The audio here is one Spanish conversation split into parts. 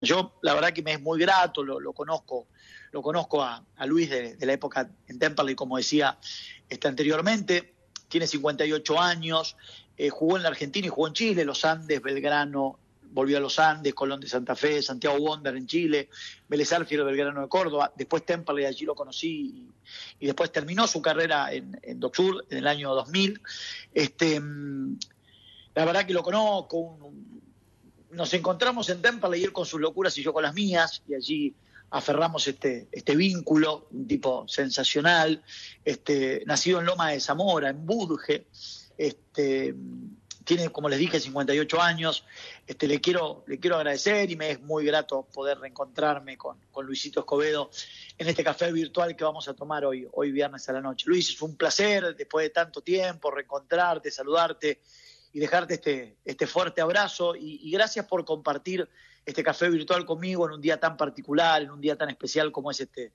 Yo la verdad que me es muy grato, lo conozco a Luis de la época en Temperley, como decía anteriormente, tiene 58 años, jugó en la Argentina y jugó en Chile, Los Andes, Belgrano, volvió a Los Andes, Colón de Santa Fe, Santiago Wander en Chile, Vélez Sarsfield, Belgrano de Córdoba, después Temperley, allí lo conocí, y después terminó su carrera en Docksur en el año 2000. La verdad que lo conozco, nos encontramos en Temperley, y él con sus locuras y yo con las mías, y allí aferramos este vínculo, un tipo sensacional, nacido en Loma de Zamora, en Budge, tiene, como les dije, 58 años. Le quiero agradecer, y me es muy grato poder reencontrarme con Luisito Escobedo en este café virtual que vamos a tomar hoy viernes a la noche. Luis, es un placer, después de tanto tiempo, reencontrarte, saludarte y dejarte este fuerte abrazo, y gracias por compartir este café virtual conmigo en un día tan particular, en un día tan especial como es este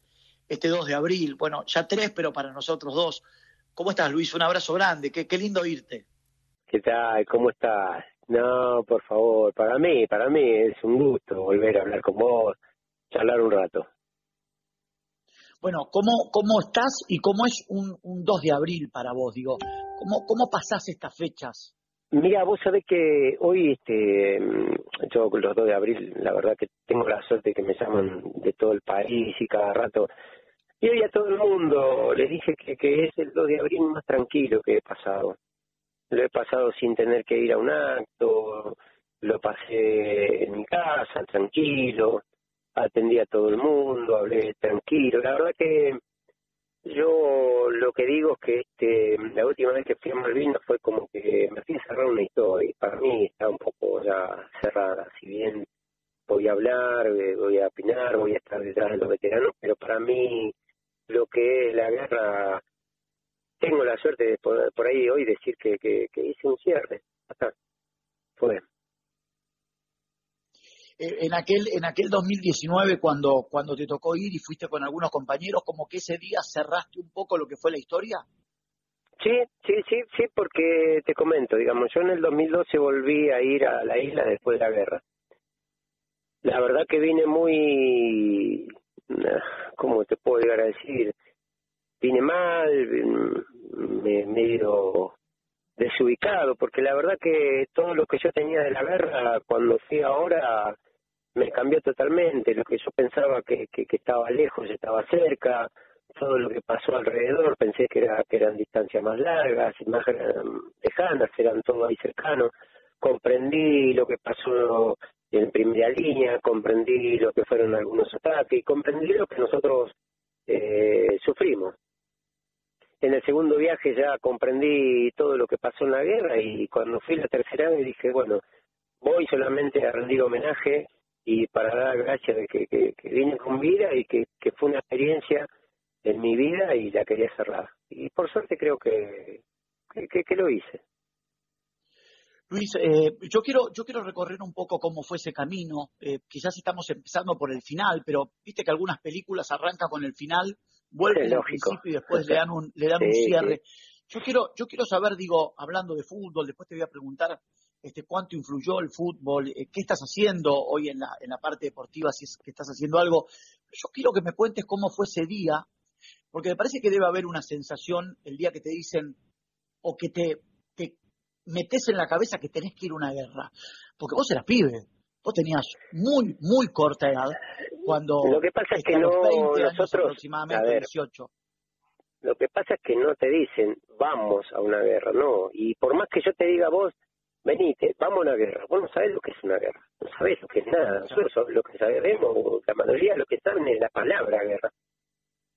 2 de abril. Bueno, ya 3, pero para nosotros 2. ¿Cómo estás, Luis? Un abrazo grande, qué lindo irte. ¿Qué tal? ¿Cómo estás? No, por favor, para mí es un gusto volver a hablar con vos, charlar un rato. Bueno, ¿cómo estás y cómo es un 2 de abril para vos? Digo, ¿cómo pasás estas fechas? Mira, vos sabés que hoy, yo los 2 de abril, la verdad que tengo la suerte que me llaman de todo el país y cada rato. Y hoy a todo el mundo les dije que es el 2 de abril más tranquilo que he pasado. Lo he pasado sin tener que ir a un acto, lo pasé en mi casa, tranquilo, atendí a todo el mundo, hablé tranquilo. La verdad que yo lo que digo es que la última vez que fui a Malvinas fue como que me fui a cerrar una historia, y para mí está un poco ya cerrada. Si bien voy a hablar, voy a opinar, voy a estar detrás de los veteranos, pero para mí lo que es la guerra, tengo la suerte de poder por ahí hoy decir que hice un cierre. Hasta fue. En aquel 2019, cuando te tocó ir y fuiste con algunos compañeros, como que ese día cerraste un poco lo que fue la historia. Sí, porque te comento, digamos, yo en el 2012 volví a ir a la isla después de la guerra. La verdad que vine muy, ¿cómo te puedo llegar a decir? Vine mal, medio desubicado, porque la verdad que todo lo que yo tenía de la guerra, cuando fui ahora, me cambió totalmente. Lo que yo pensaba que estaba lejos, estaba cerca. Todo lo que pasó alrededor, pensé que eran distancias más largas, más lejanas, eran todo ahí cercano. Comprendí lo que pasó en primera línea, comprendí lo que fueron algunos ataques, y comprendí lo que nosotros sufrimos. En el segundo viaje ya comprendí todo lo que pasó en la guerra, y cuando fui la tercera vez dije, bueno, voy solamente a rendir homenaje y para dar gracias de que vine con vida, y que fue una experiencia en mi vida y la quería cerrar. Y por suerte creo que lo hice. Luis, yo quiero recorrer un poco cómo fue ese camino. Quizás estamos empezando por el final, pero viste que algunas películas arrancan con el final, vuelven al principio y después le dan un cierre. Sí. Yo quiero saber, digo, hablando de fútbol, después te voy a preguntar cuánto influyó el fútbol, qué estás haciendo hoy en la parte deportiva, si es que estás haciendo algo. Yo quiero que me cuentes cómo fue ese día, porque me parece que debe haber una sensación el día que te dicen, o que te metés en la cabeza que tenés que ir a una guerra, porque vos eras pibe, vos tenías muy, muy corta edad, cuando lo que pasa es que a los 20 años nosotros, aproximadamente, 18. Lo que pasa es que no te dicen, vamos a una guerra, no, y por más que yo te diga vos, venite, vamos a una guerra, vos no sabés lo que es una guerra, no sabés lo que es nada, nosotros lo que sabemos, la mayoría de lo que saben es la palabra guerra,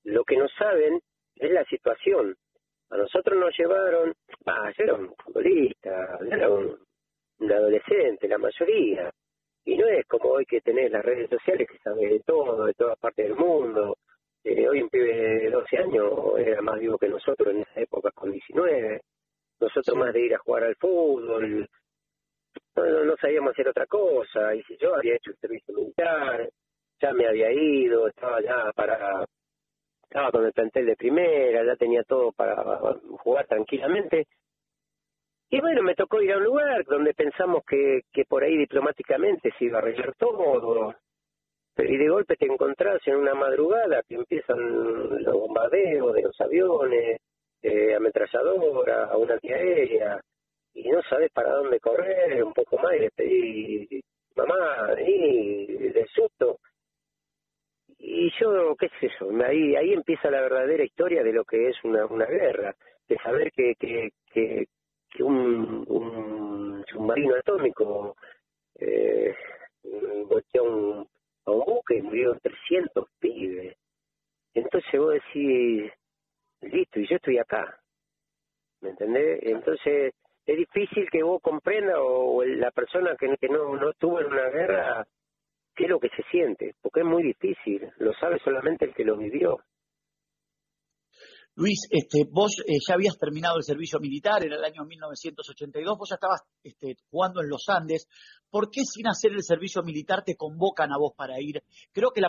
lo que no saben es la situación. A nosotros nos llevaron, yo era un futbolista, era un adolescente, la mayoría, y no es como hoy que tenés las redes sociales que sabes de todo, de todas partes del mundo. Hoy un pibe de 12 años era más vivo que nosotros en esa época con 19. Nosotros más de ir a jugar al fútbol, no sabíamos hacer otra cosa. Y si yo había hecho el servicio militar, ya me había ido, estaba con el plantel de primera, ya tenía todo para jugar tranquilamente. Y bueno, me tocó ir a un lugar donde pensamos que por ahí diplomáticamente se iba a arreglar todo. y de golpe te encontrás en una madrugada que empiezan los bombardeos de los aviones, ametralladora, una antiaérea, y no sabes para dónde correr, un poco más, y le pedí, mamá, vení, del susto. Y yo, qué es eso, ahí empieza la verdadera historia de lo que es una guerra, de saber que un submarino atómico golpeó a un buque y murieron 300 pibes. Entonces vos decís, listo, y yo estoy acá, ¿me entendés? Entonces es difícil que vos comprendas o la persona que no estuvo en una guerra qué es lo que se siente, porque es muy difícil, lo sabe solamente el que lo vivió. Luis, vos ya habías terminado el servicio militar en el año 1982, vos ya estabas jugando en los Andes. ¿Por qué sin hacer el servicio militar te convocan a vos para ir? Creo que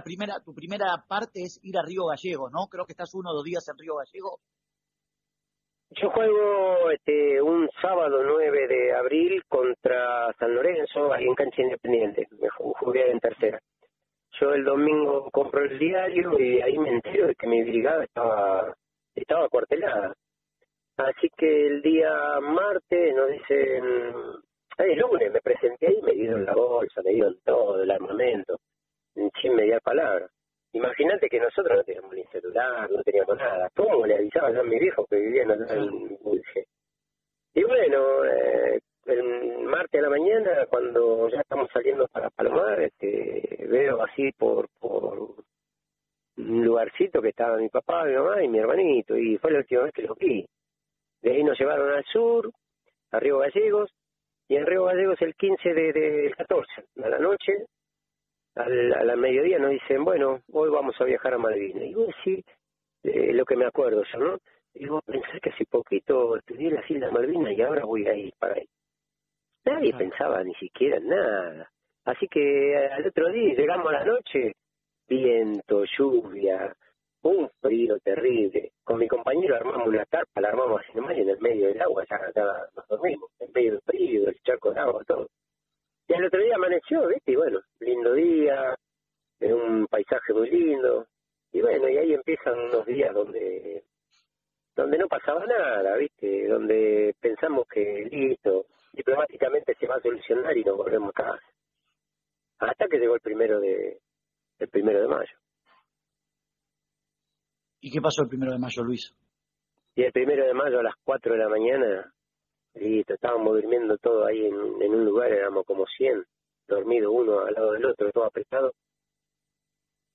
tu primera parte es ir a Río Gallegos, ¿no? Creo que estás 1 o 2 días en Río Gallegos. Yo juego un sábado 9 de abril contra San Lorenzo, ahí en cancha Independiente, me jugué en tercera. Yo el domingo compro el diario y ahí me entero de que mi brigada estaba acuartelada. Así que el día martes nos dicen, el lunes me presenté ahí, me dieron la bolsa, me dieron todo, el armamento, sin mediar palabra. Imagínate que nosotros no teníamos ni celular, no teníamos nada. ¿Cómo le avisaban a mi viejo que vivían allá en Dulce? Y bueno, el martes a la mañana, cuando ya estamos saliendo para Palomar, veo así por un lugarcito que estaba mi papá, mi mamá y mi hermanito, y fue la última vez que los vi. De ahí nos llevaron al sur, a Río Gallegos, y en Río Gallegos el 15 del 14, a la noche, a la mediodía nos dicen, bueno, hoy vamos a viajar a Malvinas. Y vos decís, lo que me acuerdo yo, ¿no? Y vos pensás que hace poquito estudié las Islas Malvinas y ahora voy a ir para ahí. Nadie pensaba ni siquiera en nada. Así que al otro día llegamos a la noche, viento, lluvia, un frío terrible. Con mi compañero armamos una carpa, la armamos así nomás y en el medio del agua ya nos dormimos, en medio del frío, el charco de agua, todo. Y al otro día amaneció, ¿viste? Y bueno, lindo día, en un paisaje muy lindo. Y bueno, y ahí empiezan unos días donde no pasaba nada, ¿viste? Donde pensamos que listo, diplomáticamente se va a solucionar y nos volvemos a casa. Hasta que llegó el primero de mayo. ¿Y qué pasó el 1 de mayo, Luis? Y el 1 de mayo a las 4 de la mañana, listo, estábamos durmiendo todos ahí en un lugar, éramos como 100, dormidos uno al lado del otro, todo apretado.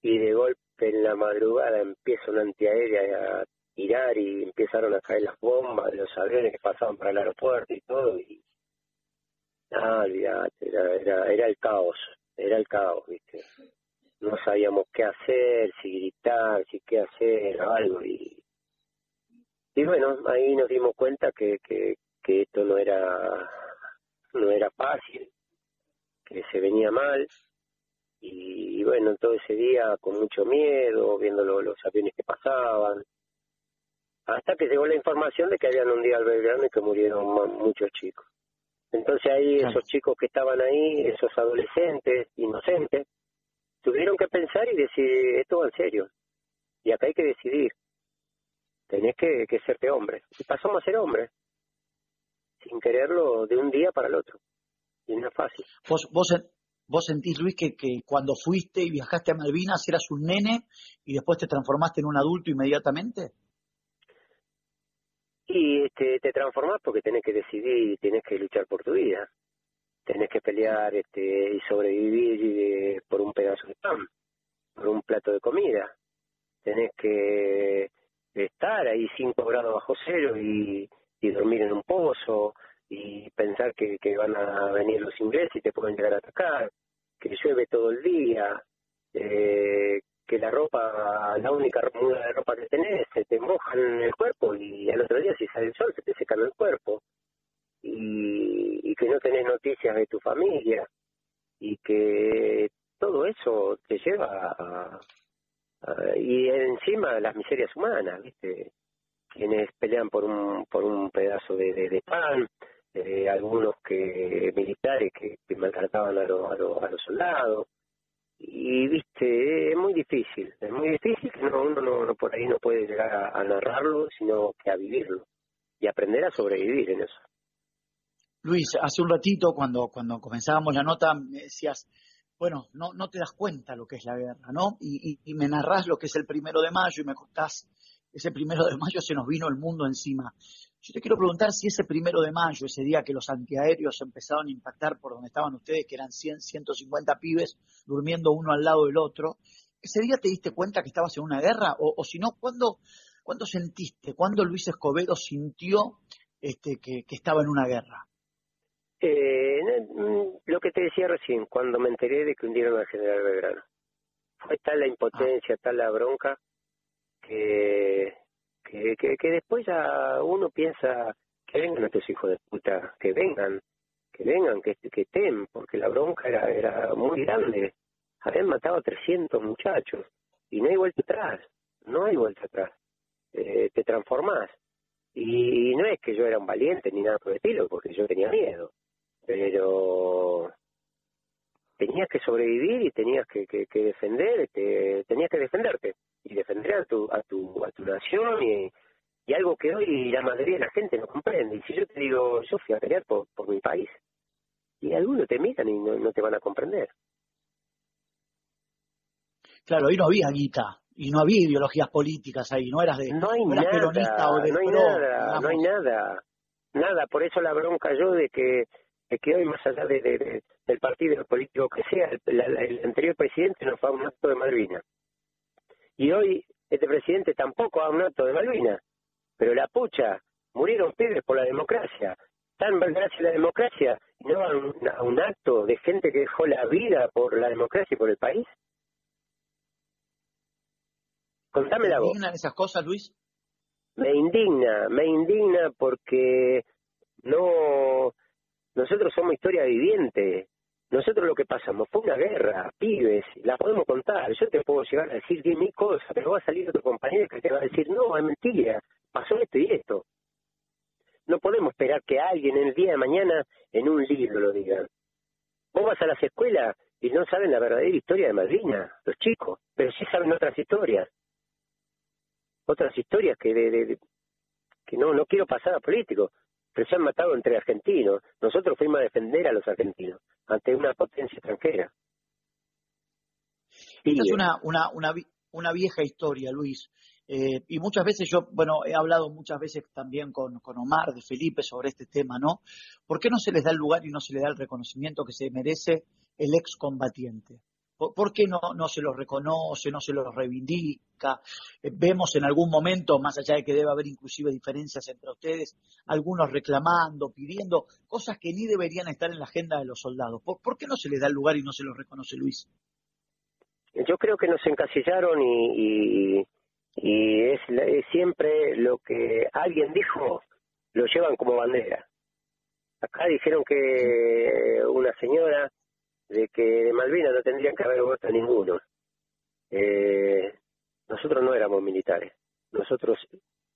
Y de golpe en la madrugada empieza una antiaérea a tirar y empezaron a caer las bombas de los aviones que pasaban para el aeropuerto y todo. Y olvidate, era el caos, ¿viste? No sabíamos qué hacer, si gritar, si qué hacer, algo. Y bueno, ahí nos dimos cuenta que esto no era fácil, que se venía mal. Y bueno, todo ese día con mucho miedo, viendo los aviones que pasaban, hasta que llegó la información de que habían un día al Belgrano y que murieron muchos chicos. Entonces ahí esos chicos que estaban ahí, esos adolescentes, inocentes, tuvieron que pensar y decir, esto va en serio, y acá hay que decidir, tenés que serte hombre. Y pasamos a ser hombres, sin quererlo, de un día para el otro, y no es fácil. ¿Vos sentís, Luis, que cuando fuiste y viajaste a Malvinas eras un nene y después te transformaste en un adulto inmediatamente? Y te transformás porque tenés que decidir y tenés que luchar por tu vida. Tenés que pelear y sobrevivir por un pedazo de pan, por un plato de comida. Tenés que estar ahí 5 grados bajo cero y dormir en un pozo y pensar que van a venir los ingleses y te pueden llegar a atacar, que llueve todo el día, que la única muda de ropa que tenés se te mojan en el cuerpo y al otro día si sale el sol se te seca el cuerpo y que no tenés noticias de tu familia y que todo eso te lleva y encima las miserias humanas, ¿viste? Quienes pelean por un pedazo de pan, algunos militares que maltrataban a los soldados. viste, es muy difícil que uno no por ahí no puede llegar a narrarlo, sino que a vivirlo y aprender a sobrevivir en eso. Luis, hace un ratito cuando comenzábamos la nota me decías, bueno, no te das cuenta lo que es la guerra, ¿no? Y me narrás lo que es el 1 de Mayo y me contás, ese 1 de Mayo se nos vino el mundo encima. Yo te quiero preguntar si ese 1 de Mayo, ese día que los antiaéreos empezaron a impactar por donde estaban ustedes, que eran 100, 150 pibes durmiendo uno al lado del otro, ¿ese día te diste cuenta que estabas en una guerra? O si no, ¿cuándo sentiste, cuándo Luis Escobedo sintió que estaba en una guerra? Lo que te decía recién, cuando me enteré de que hundieron al general Belgrano. Fue tal la impotencia, tal la bronca, que después ya uno piensa que vengan estos hijos de puta, que vengan, que estén, porque la bronca era muy grande. Habían matado a 300 muchachos y no hay vuelta atrás, te transformás. Y no es que yo era un valiente ni nada por el estilo, porque yo tenía miedo, pero tenías que sobrevivir y tenías que tenías que defenderte y defender a tu nación y algo que hoy la mayoría de la gente no comprende. Y si yo te digo, yo fui a pelear por mi país, y algunos te miran y no te van a comprender. Claro, ahí no había guita y no había ideologías políticas ahí, no eras peronista o del PRO, no hay nada. Por eso la bronca yo de que hoy, más allá del partido político que sea, el anterior presidente no fue a un acto de Malvinas. Y hoy este presidente tampoco va a un acto de Malvinas. Pero la pucha, murieron pibes por la democracia. Tan gracias a la democracia, y no a un acto de gente que dejó la vida por la democracia y por el país. Contámela vos. ¿Te indignan esas cosas, Luis? Me indigna porque nosotros somos historia viviente. Nosotros lo que pasamos fue una guerra, pibes, la podemos contar. Yo te puedo llegar a decir 10.000 cosas, pero va a salir otro compañero que te va a decir, no, es mentira, pasó esto y esto. No podemos esperar que alguien en el día de mañana en un libro lo diga. Vos vas a las escuelas y no saben la verdadera historia de Malvinas, los chicos, pero sí saben otras historias que no quiero pasar a políticos, pero se han matado entre argentinos. Nosotros fuimos a defender a los argentinos ante una potencia extranjera. Esta es una vieja historia, Luis. Y muchas veces he hablado muchas veces también con Omar de Felipe sobre este tema, ¿no? ¿Por qué no se les da el lugar y no se les da el reconocimiento que se merece el excombatiente? ¿Por qué no se los reconoce, no se los reivindica? Vemos en algún momento, más allá de que debe haber inclusive diferencias entre ustedes, algunos reclamando, pidiendo cosas que ni deberían estar en la agenda de los soldados. ¿Por qué no se les da el lugar y no se los reconoce, Luis? Yo creo que nos encasillaron y es siempre lo que alguien dijo, lo llevan como bandera. Acá dijeron que una señora de que de Malvinas no tendrían que haber vuelto ninguno. Nosotros no éramos militares, nosotros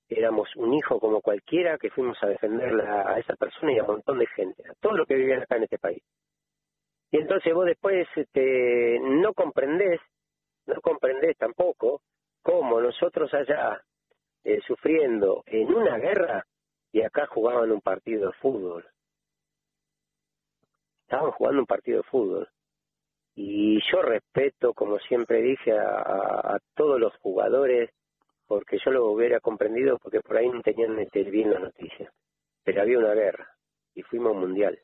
éramos un hijo como cualquiera que fuimos a defender a esa persona y a un montón de gente, a todo lo que vivía acá en este país. Y entonces vos después no comprendés tampoco cómo nosotros allá sufriendo en una guerra y acá jugaban un partido de fútbol. Estaban jugando un partido de fútbol. Y yo respeto, como siempre dije, a todos los jugadores, porque yo lo hubiera comprendido porque por ahí no tenían bien la noticia. Pero había una guerra y fuimos mundial.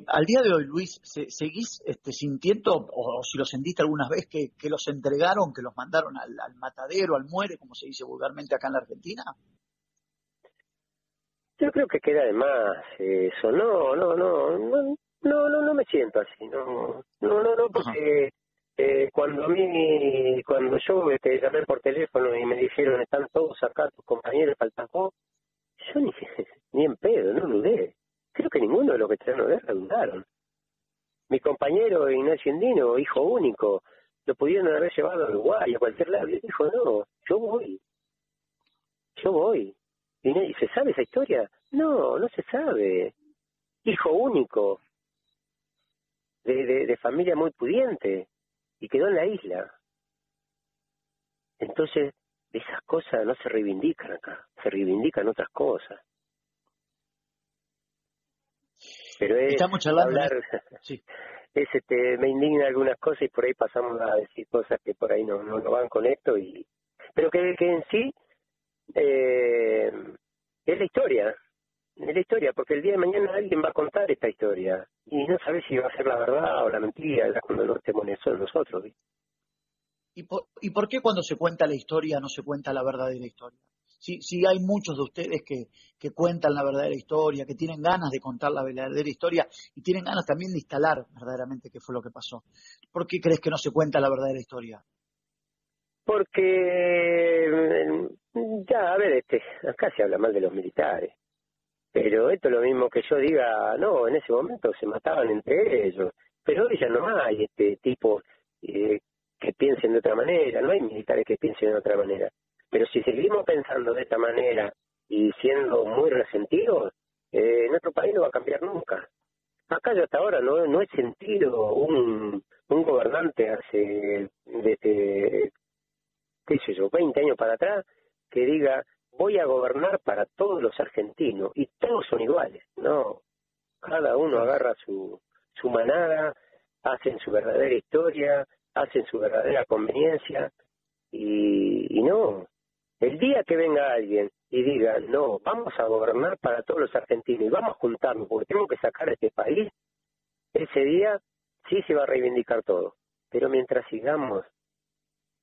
Al día de hoy, Luis, ¿seguís sintiendo, o si lo sentiste alguna vez, que los entregaron, que los mandaron al matadero, al muere, como se dice vulgarmente acá en la Argentina? Yo creo que queda de más eso. No me siento así. No, porque cuando yo llamé por teléfono y me dijeron están todos acá, tus compañeros, faltan vos, yo ni en pedo, no dudé. Creo que ninguno de los veteranos de guerra dudaron. Mi compañero Ignacio Endino, hijo único, lo pudieron haber llevado a Uruguay, a cualquier lado. Y él dijo, no, yo voy. ¿Y se sabe esa historia? No se sabe. Hijo único. de familia muy pudiente y quedó en la isla. Entonces, esas cosas no se reivindican acá, se reivindican otras cosas. Pero es Estamos charlando hablar, sí. me indigna algunas cosas y por ahí pasamos a decir cosas que por ahí no van con esto, pero que en sí es la historia. Es la historia, porque el día de mañana alguien va a contar esta historia y no sabe si va a ser la verdad o la mentira, ya cuando no estemos en eso nosotros, ¿viste? ¿Y por qué cuando se cuenta la historia no se cuenta la verdadera historia? Sí, hay muchos de ustedes que cuentan la verdadera historia, que tienen ganas de contar la verdadera historia y tienen ganas también de instalar verdaderamente qué fue lo que pasó. ¿Por qué crees que no se cuenta la verdadera historia? Porque, ya, a ver, acá se habla mal de los militares. Pero esto es lo mismo que yo diga, no, en ese momento se mataban entre ellos, pero hoy ya no hay tipo que piensen de otra manera, no hay militares que piensen de otra manera. Pero si seguimos pensando de esta manera y siendo muy resentidos, nuestro país no va a cambiar nunca. Acá yo hasta ahora no he sentido un gobernante hace, desde, qué sé yo, 20 años para atrás, que diga, voy a gobernar para todos los argentinos, y todos son iguales. No, cada uno agarra su manada, hacen su verdadera historia, hacen su verdadera conveniencia, y no. El día que venga alguien y diga, no, vamos a gobernar para todos los argentinos y vamos a juntarnos porque tenemos que sacar a este país, ese día sí se va a reivindicar todo. Pero mientras sigamos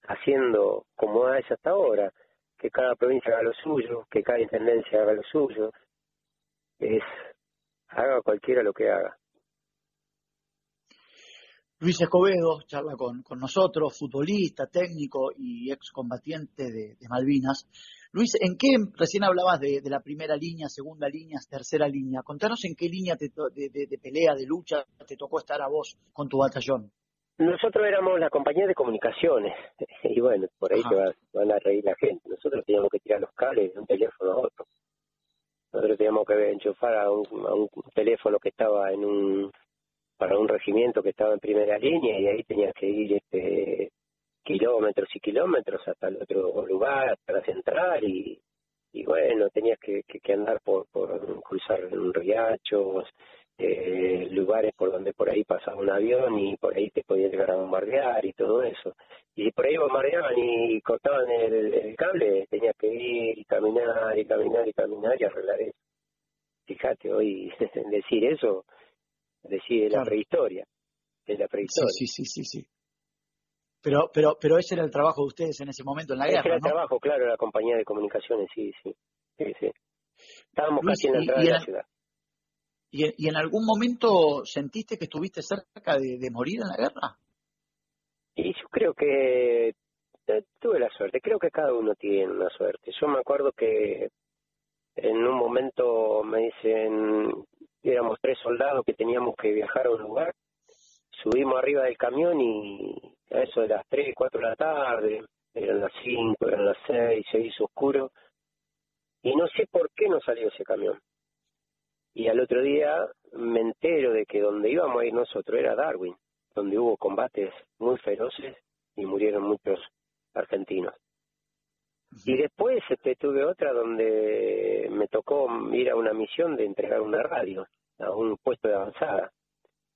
haciendo como ha hecho hasta ahora, que cada provincia haga lo suyo, que cada intendencia haga lo suyo, haga cualquiera lo que haga. Luis Escobedo charla con nosotros, futbolista, técnico y excombatiente de Malvinas. Luis, recién hablabas de la primera línea, segunda línea, tercera línea? Contanos en qué línea de pelea, de lucha, te tocó estar a vos con tu batallón. Nosotros éramos la compañía de comunicaciones, y bueno, por ahí van a reír la gente. Nosotros teníamos que tirar los cables de un teléfono a otro. Nosotros teníamos que enchufar a un teléfono que estaba para un regimiento que estaba en primera línea, y ahí tenías que ir kilómetros y kilómetros hasta el otro lugar, hasta la central, y bueno, tenías que andar por cruzar riachos, lugares por donde por ahí pasaba un avión y por ahí te podían llegar a bombardear y todo eso. Y por ahí bombardeaban y cortaban el cable, tenías que ir y caminar y caminar y caminar y arreglar eso. Fíjate, hoy decir eso, decir Claro. la prehistoria, es la prehistoria. Sí. Pero ese era el trabajo de ustedes en ese momento en la guerra, ese era el ¿no? trabajo, claro, la compañía de comunicaciones, sí. Estábamos Luis, casi en la entrada de la ciudad. ¿Y en algún momento sentiste que estuviste cerca de morir en la guerra? Y yo creo que tuve la suerte, creo que cada uno tiene una suerte. Yo me acuerdo que en un momento me dicen, éramos 3 soldados que teníamos que viajar a un lugar, subimos arriba del camión y a eso de las 3, 4 de la tarde, eran las 5, eran las 6, se hizo oscuro, y no sé por qué no salió ese camión. Y al otro día me entero de que donde íbamos a ir nosotros era Darwin, donde hubo combates muy feroces y murieron muchos argentinos. Y después tuve otra donde me tocó ir a una misión de entregar una radio a un puesto de avanzada.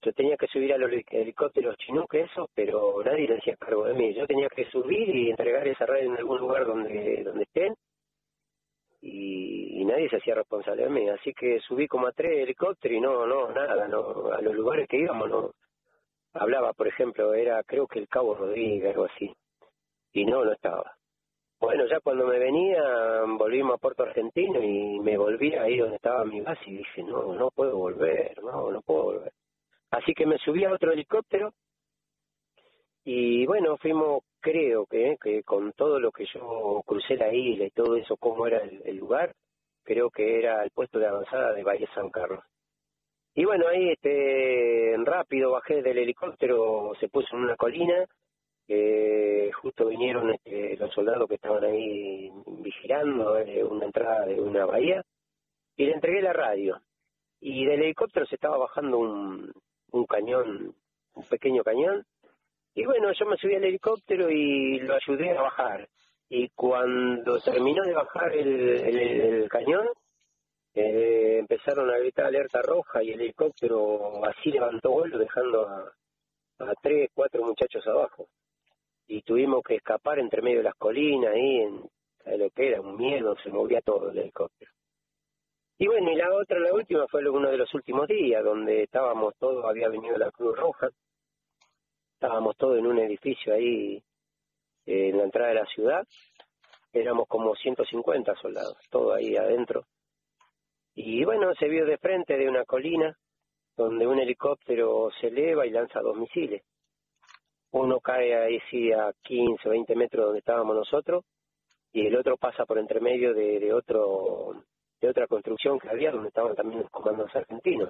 Yo tenía que subir a los helicópteros Chinook, eso, pero nadie le hacía cargo de mí. Yo tenía que subir y entregar esa radio en algún lugar donde estén, y nadie se hacía responsable de mí. Así que subí como a 3 helicópteros y nada, a los lugares que íbamos no. Hablaba, por ejemplo, creo que el Cabo Rodríguez, algo así, y no estaba. Bueno, ya cuando me venía, volvimos a Puerto Argentino y me volví ahí donde estaba mi base y dije, no puedo volver. Así que me subí a otro helicóptero y bueno, fuimos, creo que con todo lo que yo crucé la isla y todo eso, cómo era el lugar, creo que era el puesto de avanzada de Bahía San Carlos. Y bueno, ahí rápido bajé del helicóptero, se puso en una colina, justo vinieron los soldados que estaban ahí vigilando una entrada de una bahía, y le entregué la radio. Y del helicóptero se estaba bajando un cañón un pequeño cañón. Y bueno, yo me subí al helicóptero y lo ayudé a bajar. Y cuando terminó de bajar el cañón, empezaron a gritar alerta roja y el helicóptero así levantó vuelo dejando a 3, 4 muchachos abajo. Y tuvimos que escapar entre medio de las colinas ahí, ¿sabes lo que era? Un miedo, se movía todo el helicóptero. Y bueno, y la última fue uno de los últimos días, donde estábamos todos, había venido la Cruz Roja, estábamos todos en un edificio ahí en la entrada de la ciudad, éramos como 150 soldados, todo ahí adentro. Y bueno, se vio de frente de una colina, donde un helicóptero se eleva y lanza 2 misiles. Uno cae ahí sí a 15 o 20 metros donde estábamos nosotros, y el otro pasa por entre medio de otra construcción que había, donde estaban también los comandos argentinos,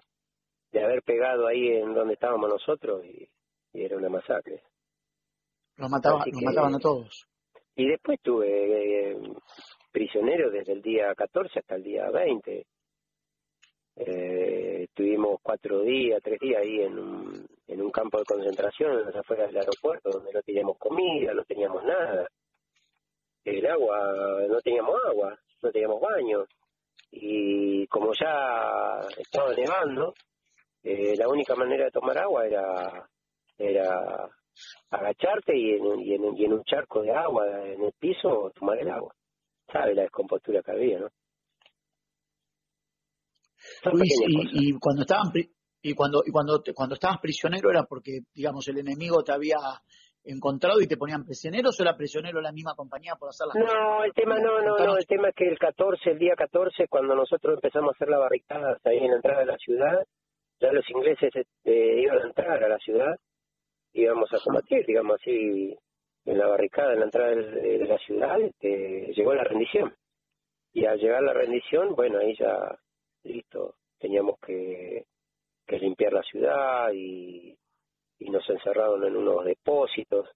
de haber pegado ahí en donde estábamos nosotros, y era una masacre. Los mataban a todos. Y después tuve prisioneros desde el día 14 hasta el día 20. Estuvimos 3 días ahí en un campo de concentración en las afueras del aeropuerto, donde no teníamos comida, no teníamos nada. No teníamos baño. Y como ya estaba nevando, la única manera de tomar agua era agacharte y en un charco de agua en el piso tomar el agua. ¿Sabe la descompostura que había, no? Luis, y cuando estabas prisionero era porque, digamos, el enemigo te había encontrado y te ponían prisioneros, o era prisionero la misma compañía por hacer las cosas? No, el tema es que el día 14, cuando nosotros empezamos a hacer la barricada ahí en la entrada de la ciudad, ya los ingleses iban a entrar a la ciudad, íbamos a combatir, digamos así, en la barricada, en la entrada de la ciudad, llegó la rendición. Y al llegar la rendición, bueno, ahí ya, listo, teníamos que limpiar la ciudad y nos encerraron en unos depósitos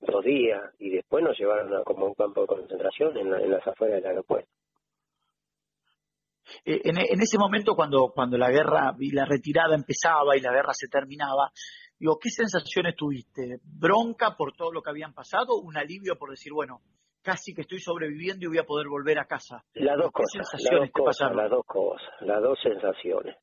2 días y después nos llevaron a como un campo de concentración en las afueras del aeropuerto. En ese momento cuando la guerra y la retirada empezaba y la guerra se terminaba, digo, ¿qué sensaciones tuviste? ¿Bronca por todo lo que habían pasado? ¿Un alivio por decir, bueno, casi que estoy sobreviviendo y voy a poder volver a casa? Las dos sensaciones.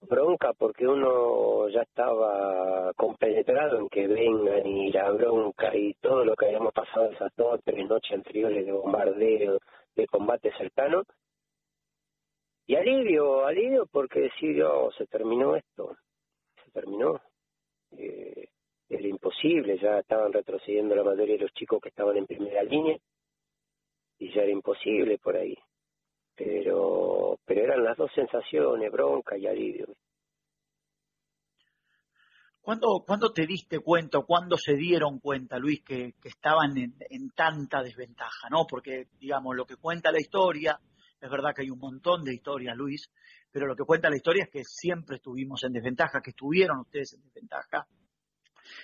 Bronca porque uno ya estaba compenetrado en que vengan y la bronca y todo lo que habíamos pasado esas 2 o 3 noches anteriores de bombardeo, de combate cercano. Y alivio porque decir, se terminó esto, se terminó. Era imposible, ya estaban retrocediendo la mayoría de los chicos que estaban en primera línea y ya era imposible por ahí. Pero eran las dos sensaciones, bronca y alivio. ¿Cuándo te diste cuenta o cuándo se dieron cuenta, Luis, que estaban en tanta desventaja, ¿no? Porque, digamos, lo que cuenta la historia, es verdad que hay un montón de historias, Luis, pero lo que cuenta la historia es que siempre estuvimos en desventaja, que estuvieron ustedes en desventaja.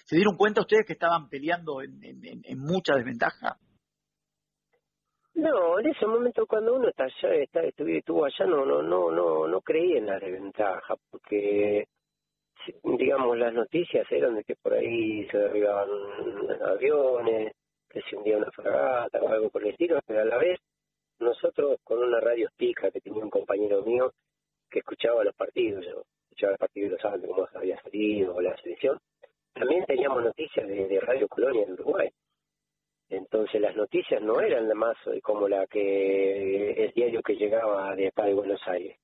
¿Se dieron cuenta ustedes que estaban peleando en mucha desventaja? No, en ese momento cuando uno está allá, estuvo allá, no creía en la desventaja, porque digamos las noticias eran de que por ahí se derribaban aviones, que se hundía una fragata o algo por el estilo, pero a la vez nosotros con una radio pica que tenía un compañero mío que escuchaba los partidos, yo escuchaba el partido de los Andes, cómo había salido, o la selección, también teníamos noticias de Radio Colonia en Uruguay. Entonces las noticias no eran la más como la que el diario que llegaba de acá de Buenos Aires.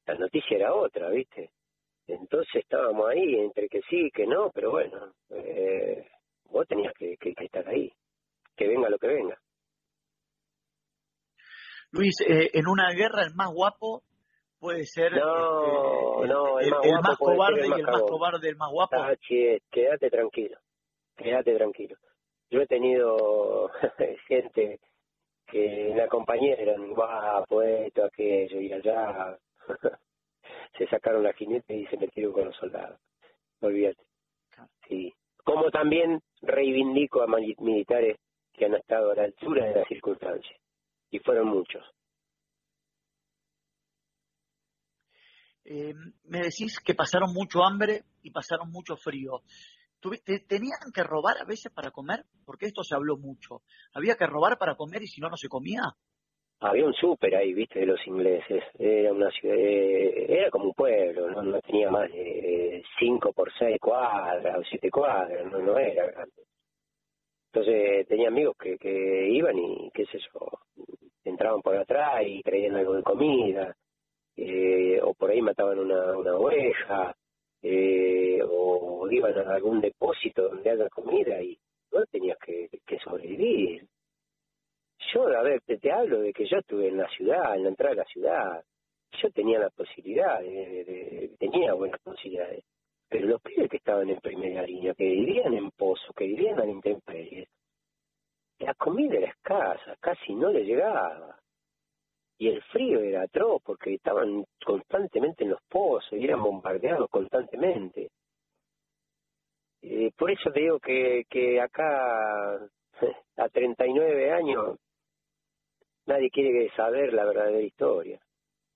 La noticia era otra, ¿viste? Entonces estábamos ahí entre que sí, que no, pero bueno, vos tenías que estar ahí, que venga lo que venga. Luis, en una guerra el más guapo puede ser el más cobarde y el más cobarde el más guapo. Quédate tranquilo. Yo he tenido gente que en la compañía eran guapo, esto, aquello, y allá se sacaron la jinete y se metieron con los soldados. Olvídate. Sí. Como también reivindico a militares que han estado a la altura de las circunstancias. Y fueron muchos. me decís que pasaron mucho hambre y pasaron mucho frío. ¿Tenían que robar a veces para comer? Porque esto se habló mucho. ¿Había que robar para comer y si no, no se comía? Había un súper ahí, viste, de los ingleses. Era una ciudad, era como un pueblo, no tenía más de 5 por 6 cuadras o 7 cuadras, no era grande. Entonces tenía amigos que iban y, qué sé yo, entraban por atrás y traían algo de comida, o por ahí mataban una oveja, o iban a algún depósito donde haya comida y no tenías que sobrevivir. Yo, a ver, te hablo de que yo estuve en la ciudad, en la entrada de la ciudad, yo tenía la posibilidad, tenía buenas posibilidades, pero los pibes que estaban en primera línea, que vivían en pozos, que vivían a la intemperie, la comida era escasa, casi no le llegaba. Y el frío era atroz porque estaban constantemente en los pozos y eran bombardeados constantemente. Por eso te digo que acá, a 39 años, nadie quiere saber la verdadera historia.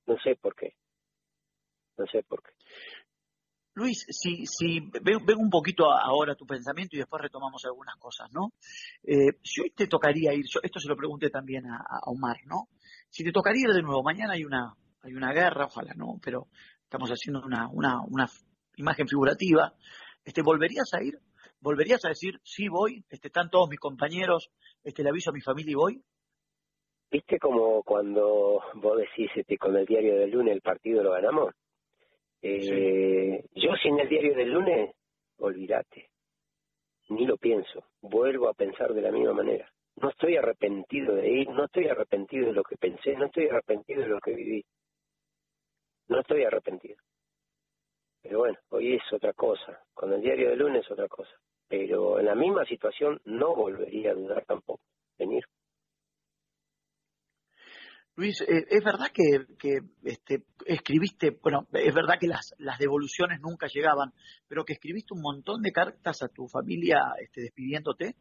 No sé por qué. No sé por qué. Luis, si ven un poquito ahora tu pensamiento y después retomamos algunas cosas, ¿no? Si hoy te tocaría ir, esto se lo pregunté también a Omar, ¿no? Si te tocaría ir de nuevo, mañana hay una guerra, ojalá no, pero estamos haciendo una imagen figurativa. ¿Volverías a ir? ¿Volverías a decir, sí voy, están todos mis compañeros, le aviso a mi familia y voy? ¿Viste como cuando vos decís con el diario del lunes el partido lo ganamos? Sí. Yo sin el diario del lunes, olvídate, ni lo pienso, vuelvo a pensar de la misma manera. No estoy arrepentido de ir, no estoy arrepentido de lo que pensé, no estoy arrepentido de lo que viví, no estoy arrepentido. Pero bueno, hoy es otra cosa, con el diario del lunes es otra cosa. Pero en la misma situación no volvería a dudar tampoco venir. Luis, es verdad que escribiste, bueno, es verdad que las devoluciones nunca llegaban, pero que escribiste un montón de cartas a tu familia despidiéndote.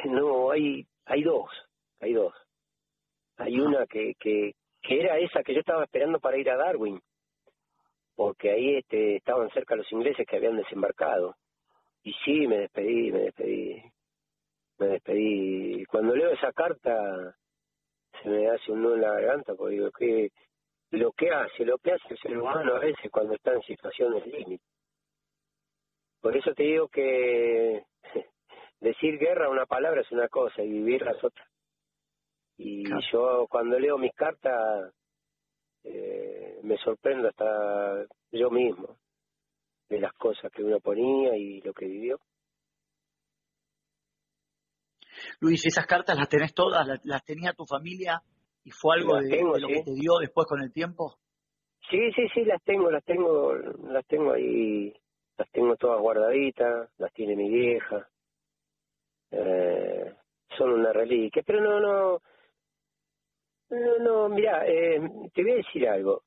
No, hay dos. Hay Ajá. una que era esa que yo estaba esperando para ir a Darwin, porque ahí estaban cerca los ingleses que habían desembarcado. Y sí, me despedí. Cuando leo esa carta se me hace un nudo en la garganta, porque digo que lo que hace el ser humano a veces cuando está en situaciones límite. Por eso te digo que decir guerra una palabra es una cosa y vivirla es otra. Y Claro. yo cuando leo mis cartas me sorprendo hasta yo mismo de las cosas que uno ponía y lo que vivió. Luis, esas cartas las tenés todas, las tenía tu familia y fue algo Las tengo, de lo sí. que te dio después con el tiempo. Sí, las tengo ahí, las tengo todas guardaditas, las tiene mi vieja. Son una reliquia, pero no, mirá, te voy a decir algo.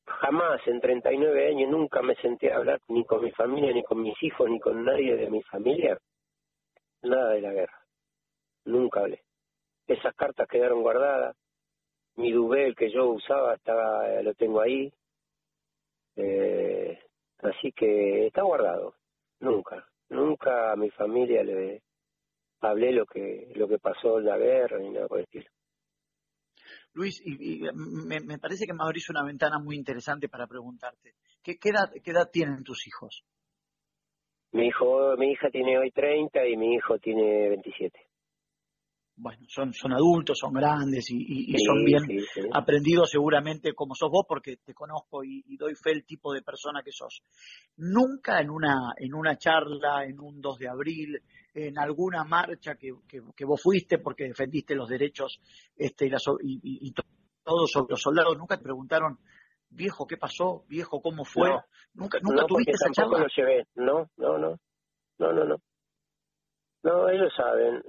Jamás en 39 años nunca me senté a hablar ni con mi familia, ni con mis hijos, ni con nadie de mi familia, nada de la guerra. Nunca hablé. Esas cartas quedaron guardadas. Mi duvet que yo usaba lo tengo ahí. Así que está guardado. Nunca a mi familia le hablé lo que pasó en la guerra ni nada por el estilo. Luis, y me parece que me abrís una ventana muy interesante para preguntarte. ¿Qué edad tienen tus hijos? Mi hija tiene hoy 30 y mi hijo tiene 27. Bueno, son adultos, son grandes y son Sí, bien sí, sí. aprendidos seguramente como sos vos, porque te conozco y doy fe el tipo de persona que sos. Nunca en una charla, en un 2 de abril, en alguna marcha que vos fuiste porque defendiste los derechos y todo sobre los soldados, nunca te preguntaron, viejo, ¿qué pasó? Viejo, ¿cómo fue? No, Nunca no, porque tuviste esa tampoco lo charla. llevé. No. No, ellos saben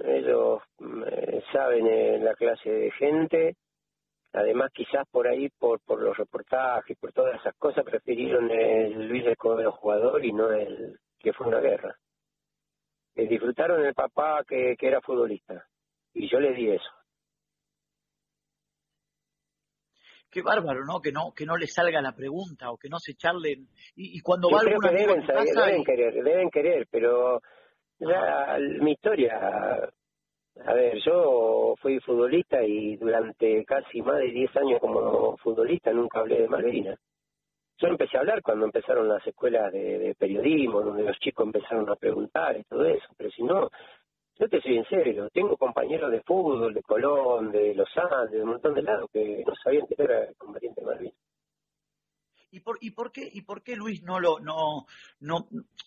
la clase de gente. Además, quizás por ahí, por los reportajes, por todas esas cosas, prefirieron el Luis Escobedo jugador y no el que fue una guerra. Disfrutaron el papá que era futbolista. Y yo les di eso. Qué bárbaro, ¿no? Que no le salga la pregunta o que no se charlen. Y cuando Yo va creo algún que amigo a tu casa deben querer, pero Ajá. ya mi historia, a ver, yo fui futbolista y durante casi más de 10 años como futbolista nunca hablé de Malvinas. Yo empecé a hablar cuando empezaron las escuelas de periodismo, donde los chicos empezaron a preguntar y todo eso, pero si no, yo te soy en serio, tengo compañeros de fútbol, de Colón, de Los Andes, de un montón de lados que no sabían que era combatiente Malvinas. ¿Y por qué Luis no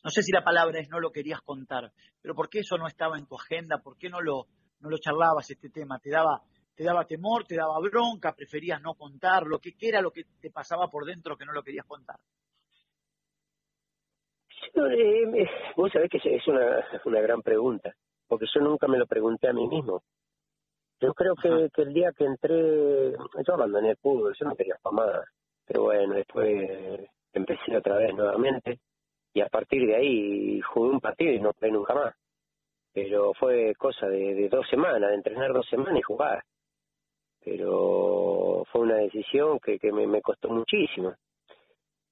sé si la palabra es no lo querías contar, pero por qué eso no estaba en tu agenda? ¿Por qué no lo charlabas este tema? Te daba temor, te daba bronca, preferías no contarlo? ¿Qué era lo que te pasaba por dentro que no lo querías contar? Yo, vos sabés que es una gran pregunta, porque yo nunca me lo pregunté a mí mismo. Yo creo Ajá. que el día que entré, yo abandoné el fútbol, yo no quería más, pero bueno, después empecé otra vez nuevamente y a partir de ahí jugué un partido y no jugué nunca más. Pero fue cosa de 2 semanas, de entrenar 2 semanas y jugar. Pero fue una decisión que me costó muchísimo.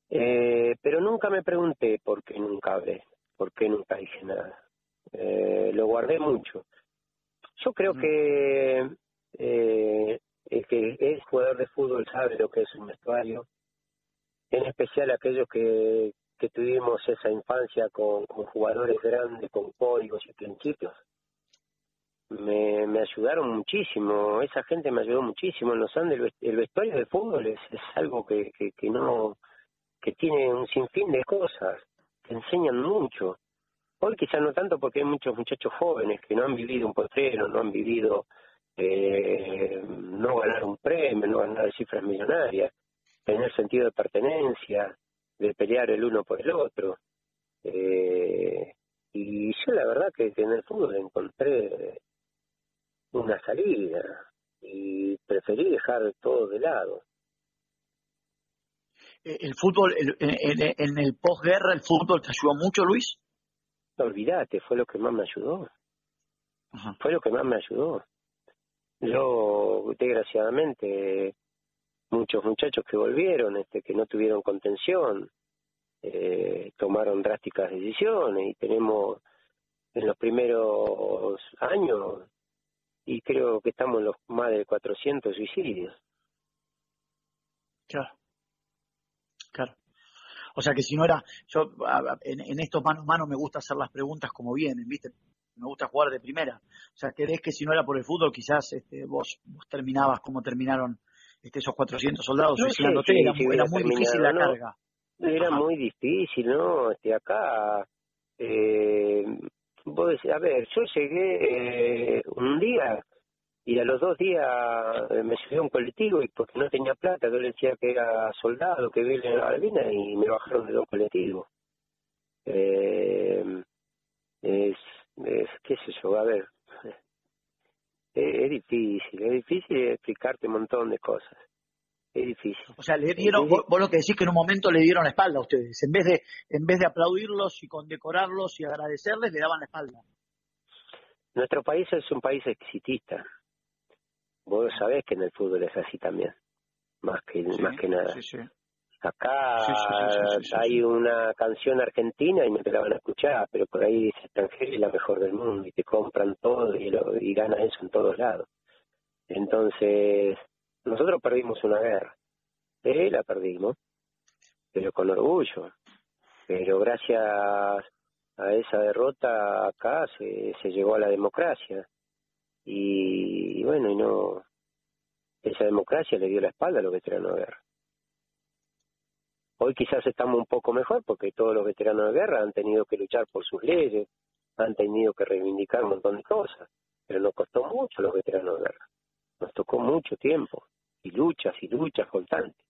Pero nunca me pregunté por qué nunca hablé, por qué nunca dije nada. Lo guardé mucho. Yo creo Ujú. el que es jugador de fútbol sabe lo que es un vestuario, en especial aquellos que tuvimos esa infancia con jugadores grandes, con códigos y principios. Me ayudaron muchísimo, esa gente me ayudó muchísimo. En los Andes el vestuario de fútbol es algo que no, que tiene un sinfín de cosas, te enseñan mucho. Hoy quizás no tanto porque hay muchos muchachos jóvenes que no han vivido un potrero, no han vivido no ganar un premio, no ganar cifras millonarias, tener sentido de pertenencia, de pelear el uno por el otro. Eh, y yo la verdad que en el fútbol encontré una salida y preferí dejar todo de lado. El fútbol, en el posguerra, el fútbol te ayudó mucho, Luis. Olvídate, fue lo que más me ayudó, Ajá. fue lo que más me ayudó. Yo, desgraciadamente, muchos muchachos que volvieron, que no tuvieron contención, tomaron drásticas decisiones y tenemos en los primeros años, y creo que estamos en los más de 400 suicidios. Claro, claro. O sea que si no era, yo en estos mano a mano me gusta hacer las preguntas como vienen, ¿viste? Me gusta jugar de primera. O sea, ¿querés que si no era por el fútbol, quizás vos terminabas como terminaron esos 400 soldados No sé suicidándote? si Era hubiera muy difícil terminado, la no, carga. era Ajá. muy difícil, ¿no? Acá, eh, vos decís, a ver, yo llegué un día y a los 2 días me subí a un colectivo y porque no tenía plata, yo le decía que era soldado, que vivía en la Malvinas y me bajaron de 2 colectivos. Eh, qué sé yo, a ver, es difícil explicarte un montón de cosas, es difícil. O sea, le Es dieron, difícil. vos lo que decís que en un momento le dieron la espalda a ustedes. En vez de aplaudirlos y condecorarlos y agradecerles, le daban la espalda. Nuestro país es un país exitista, vos Ajá. sabés que en el fútbol es así también, Sí, más que nada. sí, sí. Sí, sí, sí, sí, Acá sí, sí, hay sí. una canción argentina y me te la van a escuchar, pero por ahí dice extranjero y la mejor del mundo y te compran todo y ganan eso en todos lados. Entonces, nosotros perdimos una guerra, la perdimos, pero con orgullo. Pero gracias a esa derrota acá se llegó a la democracia y bueno, y no, esa democracia le dio la espalda a los veteranos de guerra. Hoy quizás estamos un poco mejor porque todos los veteranos de guerra han tenido que luchar por sus leyes, han tenido que reivindicar un montón de cosas, pero nos costó mucho a los veteranos de guerra, nos tocó mucho tiempo y luchas constantes.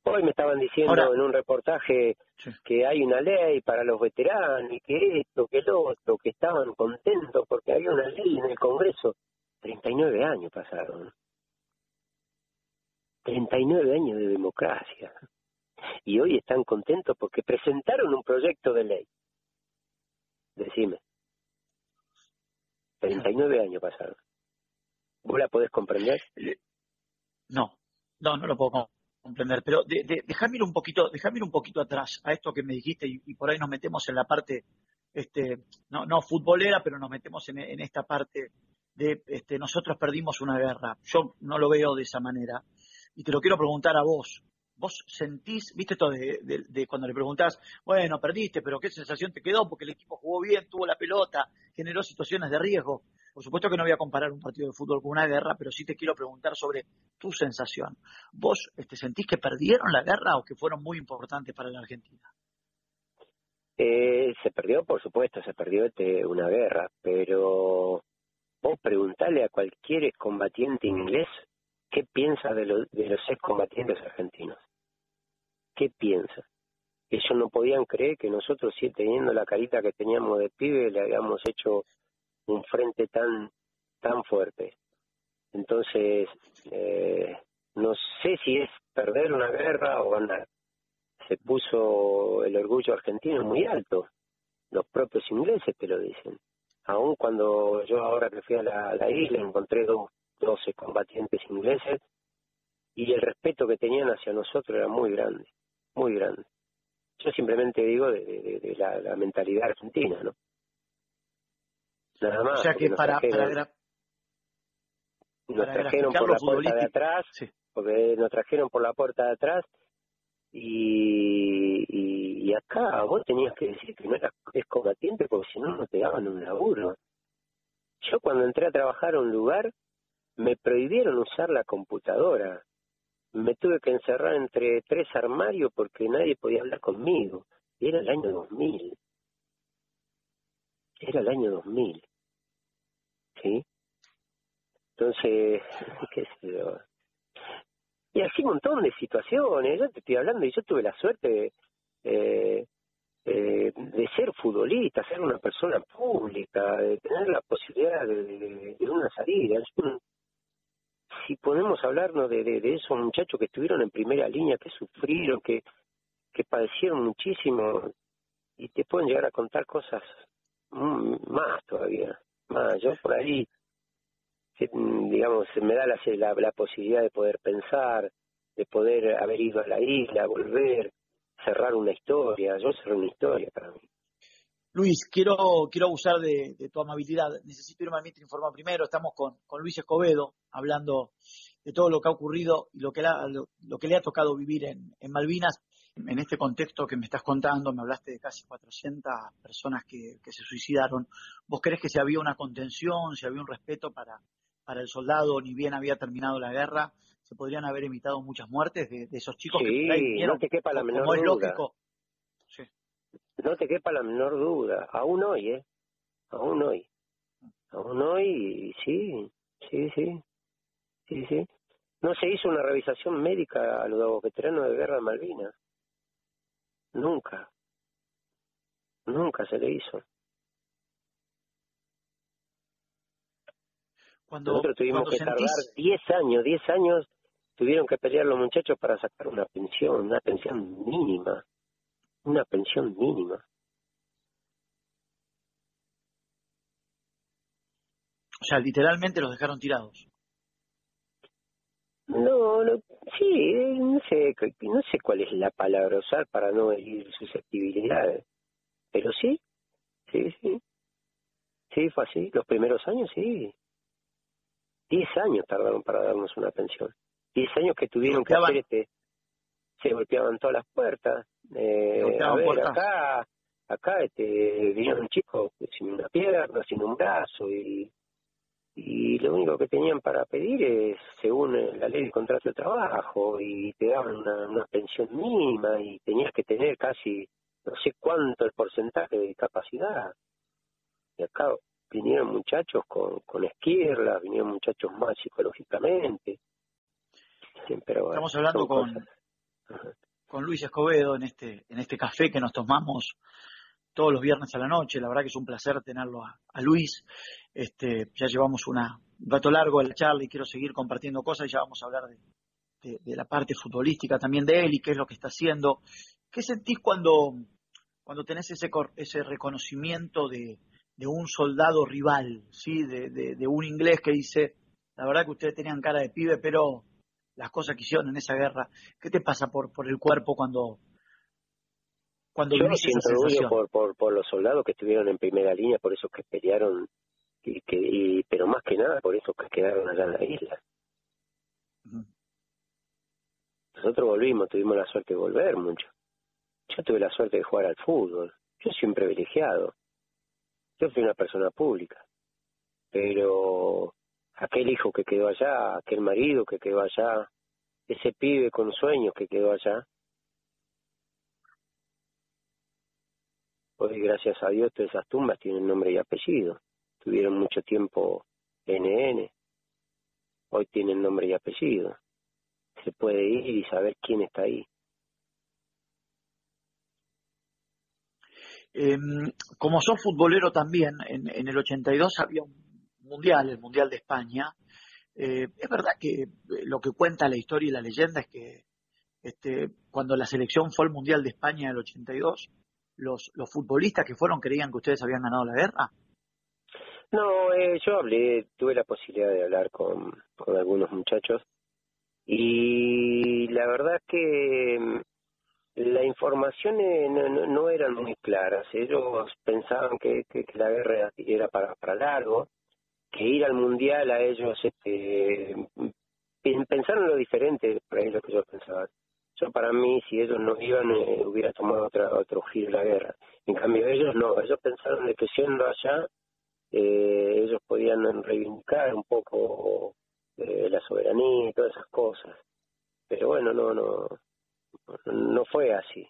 Hoy me estaban diciendo Ahora, en un reportaje sí. que hay una ley para los veteranos y que esto, que lo otro, que estaban contentos porque había una ley en el Congreso. 39 años pasaron, 39 años de democracia. Y hoy están contentos porque presentaron un proyecto de ley. Decime, 39 años pasaron. ¿Vos la podés comprender? No, No lo puedo comprender, pero déjame ir un poquito atrás a esto que me dijiste y por ahí nos metemos en la parte, no futbolera, pero nos metemos en esta parte de, nosotros perdimos una guerra. Yo no lo veo de esa manera y te lo quiero preguntar a vos. ¿Vos sentís, viste esto de cuando le preguntás, bueno, perdiste, pero qué sensación te quedó? Porque el equipo jugó bien, tuvo la pelota, generó situaciones de riesgo. Por supuesto que no voy a comparar un partido de fútbol con una guerra, pero sí te quiero preguntar sobre tu sensación. ¿Vos sentís que perdieron la guerra o que fueron muy importantes para la Argentina? Se perdió, por supuesto, se perdió una guerra, pero vos preguntale a cualquier excombatiente inglés qué piensa de los excombatientes argentinos. ¿Qué piensa? Ellos no podían creer que nosotros, sí, teniendo la carita que teníamos de pibe, le habíamos hecho un frente tan fuerte. Entonces, no sé si es perder una guerra o ganar. Se puso el orgullo argentino muy alto. Los propios ingleses te lo dicen. Aun cuando yo ahora que fui a la isla encontré 12 combatientes ingleses y el respeto que tenían hacia nosotros era muy grande, muy grande. Yo simplemente digo de la mentalidad argentina, ¿no? Nada más. O sea que nos trajeron por la puerta de atrás, sí. Porque nos trajeron por la puerta de atrás y acá vos tenías que decir que no eras excombatiente porque si no, no te daban un laburo. Yo cuando entré a trabajar a un lugar me prohibieron usar la computadora. Me tuve que encerrar entre 3 armarios porque nadie podía hablar conmigo. Era el año 2000. Era el año 2000. ¿Sí? Entonces, qué sé yo. Y así un montón de situaciones. Yo te estoy hablando y yo tuve la suerte de ser futbolista, ser una persona pública, de tener la posibilidad de una salida. Si podemos hablarnos de esos muchachos que estuvieron en primera línea, que sufrieron, que padecieron muchísimo y te pueden llegar a contar cosas más todavía. Más, yo por ahí, digamos, me da la posibilidad de poder pensar, de poder haber ido a la isla, volver, cerrar una historia. Yo cerré una historia para mí. Luis, quiero abusar de tu amabilidad. Necesito irme a Mitre informar primero. Estamos con Luis Escobedo, hablando de todo lo que ha ocurrido y lo que le ha tocado vivir en Malvinas. En este contexto que me estás contando, me hablaste de casi 400 personas que se suicidaron. ¿Vos crees que si había una contención, si había un respeto para el soldado, ni bien había terminado la guerra, se podrían haber evitado muchas muertes de esos chicos que por ahí vinieron, no te quepa la menor como duda. Es lógico? Sí. No te quepa la menor duda. Aún hoy, Aún hoy, sí. No se hizo una revisación médica a los veteranos de guerra de Malvinas. Nunca se le hizo. Nosotros tuvimos que tardar 10 años tuvieron que pelear los muchachos para sacar una pensión mínima. Una pensión mínima. O sea, literalmente los dejaron tirados. Sí, no sé cuál es la palabra usar para no herir susceptibilidades, pero sí, fue así, los primeros años sí, 10 años tardaron para darnos una pensión, 10 años que tuvieron que hacer se golpeaban todas las puertas, a ver, puertas. acá vinieron chicos sin una pierna, sin un brazo y lo único que tenían para pedir es, según la ley del contrato de trabajo, y te daban una pensión mínima y tenías que tener casi, no sé cuánto el porcentaje de discapacidad. Y acá vinieron muchachos con esquirlas, vinieron muchachos mal psicológicamente. Sí, pero bueno, estamos hablando con Luis Escobedo en este café que nos tomamos todos los viernes a la noche. La verdad que es un placer tenerlo a Luis. Ya llevamos un rato largo de la charla y quiero seguir compartiendo cosas y ya vamos a hablar de la parte futbolística también de él y qué es lo que está haciendo. ¿Qué sentís cuando tenés ese reconocimiento de un soldado rival, ¿sí? De un inglés que dice, la verdad que ustedes tenían cara de pibe, pero las cosas que hicieron en esa guerra. ¿Qué te pasa por el cuerpo cuando Yo vivís esa siento orgullo sensación? por los soldados que estuvieron en primera línea, por esos que pelearon, pero más que nada por esos que quedaron allá en la isla. Ujú. Nosotros volvimos, tuvimos la suerte de volver mucho. Yo tuve la suerte de jugar al fútbol. Yo soy un privilegiado. Yo fui una persona pública. Pero aquel hijo que quedó allá, aquel marido que quedó allá, ese pibe con sueños que quedó allá, hoy gracias a Dios todas esas tumbas tienen nombre y apellido. Tuvieron mucho tiempo NN, hoy tienen nombre y apellido. Se puede ir y saber quién está ahí. Como sos futbolero también, en el 82 había un mundial, el Mundial de España. Es verdad que lo que cuenta la historia y la leyenda es que cuando la selección fue al Mundial de España en el 82, los futbolistas que fueron creían que ustedes habían ganado la guerra. No, yo tuve la posibilidad de hablar con algunos muchachos y la verdad es que la información no eran muy claras. Ellos pensaban que la guerra era para largo, que ir al mundial a ellos pensaron lo diferente por ahí lo que yo pensaba. Yo para mí, si ellos no iban, hubiera tomado otro giro la guerra. En cambio ellos no, ellos pensaron de que siendo allá, ellos podían reivindicar un poco la soberanía y todas esas cosas. Pero bueno, no fue así,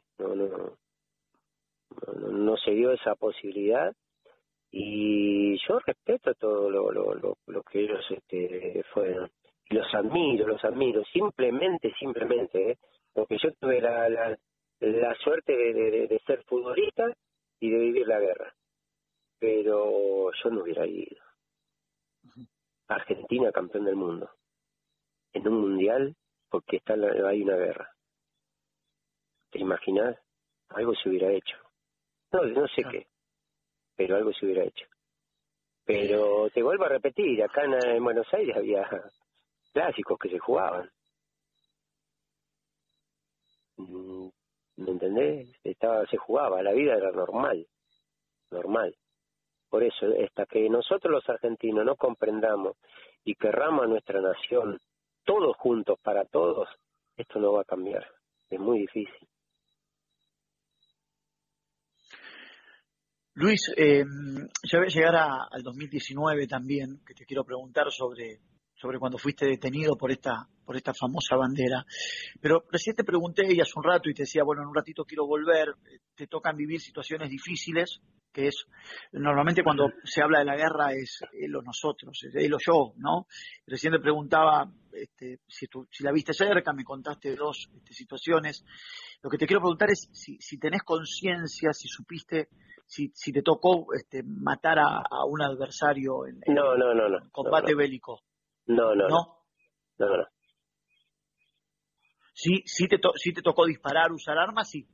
no se dio esa posibilidad y yo respeto todo lo que ellos fueron y los admiro simplemente porque yo tuve la suerte de ser futbolista y de vivir la guerra, pero yo no hubiera ido. Argentina campeón del mundo en un mundial porque hay una guerra. ¿Te imaginas? Algo se hubiera hecho. No sé Claro. qué, pero algo se hubiera hecho. Pero te vuelvo a repetir, acá en Buenos Aires había clásicos que se jugaban. ¿Me entendés? Se jugaba, la vida era normal. Por eso, hasta que nosotros los argentinos no comprendamos y querramos a nuestra nación, todos juntos para todos, esto no va a cambiar. Es muy difícil. Luis, ya voy a llegar al 2019 también, que te quiero preguntar sobre cuando fuiste detenido por esta famosa bandera. Pero recién te pregunté y hace un rato y te decía, bueno, en un ratito quiero volver, te tocan vivir situaciones difíciles, que es, normalmente cuando se habla de la guerra es él o nosotros, es él o yo, ¿no? Recién te preguntaba si la viste cerca, me contaste dos situaciones. Lo que te quiero preguntar es si tenés conciencia, si supiste, si te tocó matar a un adversario No, en combate bélico, no, ¿no? no. Sí te tocó disparar, usar armas, sí.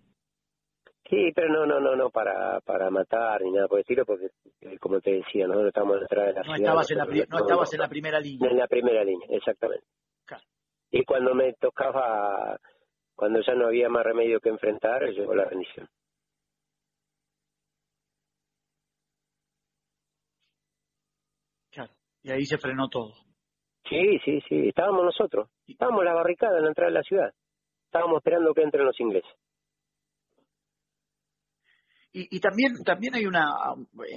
Sí, pero no para matar ni nada por el estilo, porque como te decía, nosotros estamos detrás de la No ciudad, estabas nosotros no estabas en la primera línea. en la primera línea, exactamente. Claro, Y cuando me tocaba, cuando ya no había más remedio que enfrentar, llegó la rendición. claro. Y ahí se frenó todo. Sí, estábamos nosotros, estábamos en la barricada en la entrada de la ciudad, estábamos esperando que entren los ingleses. Y también hay una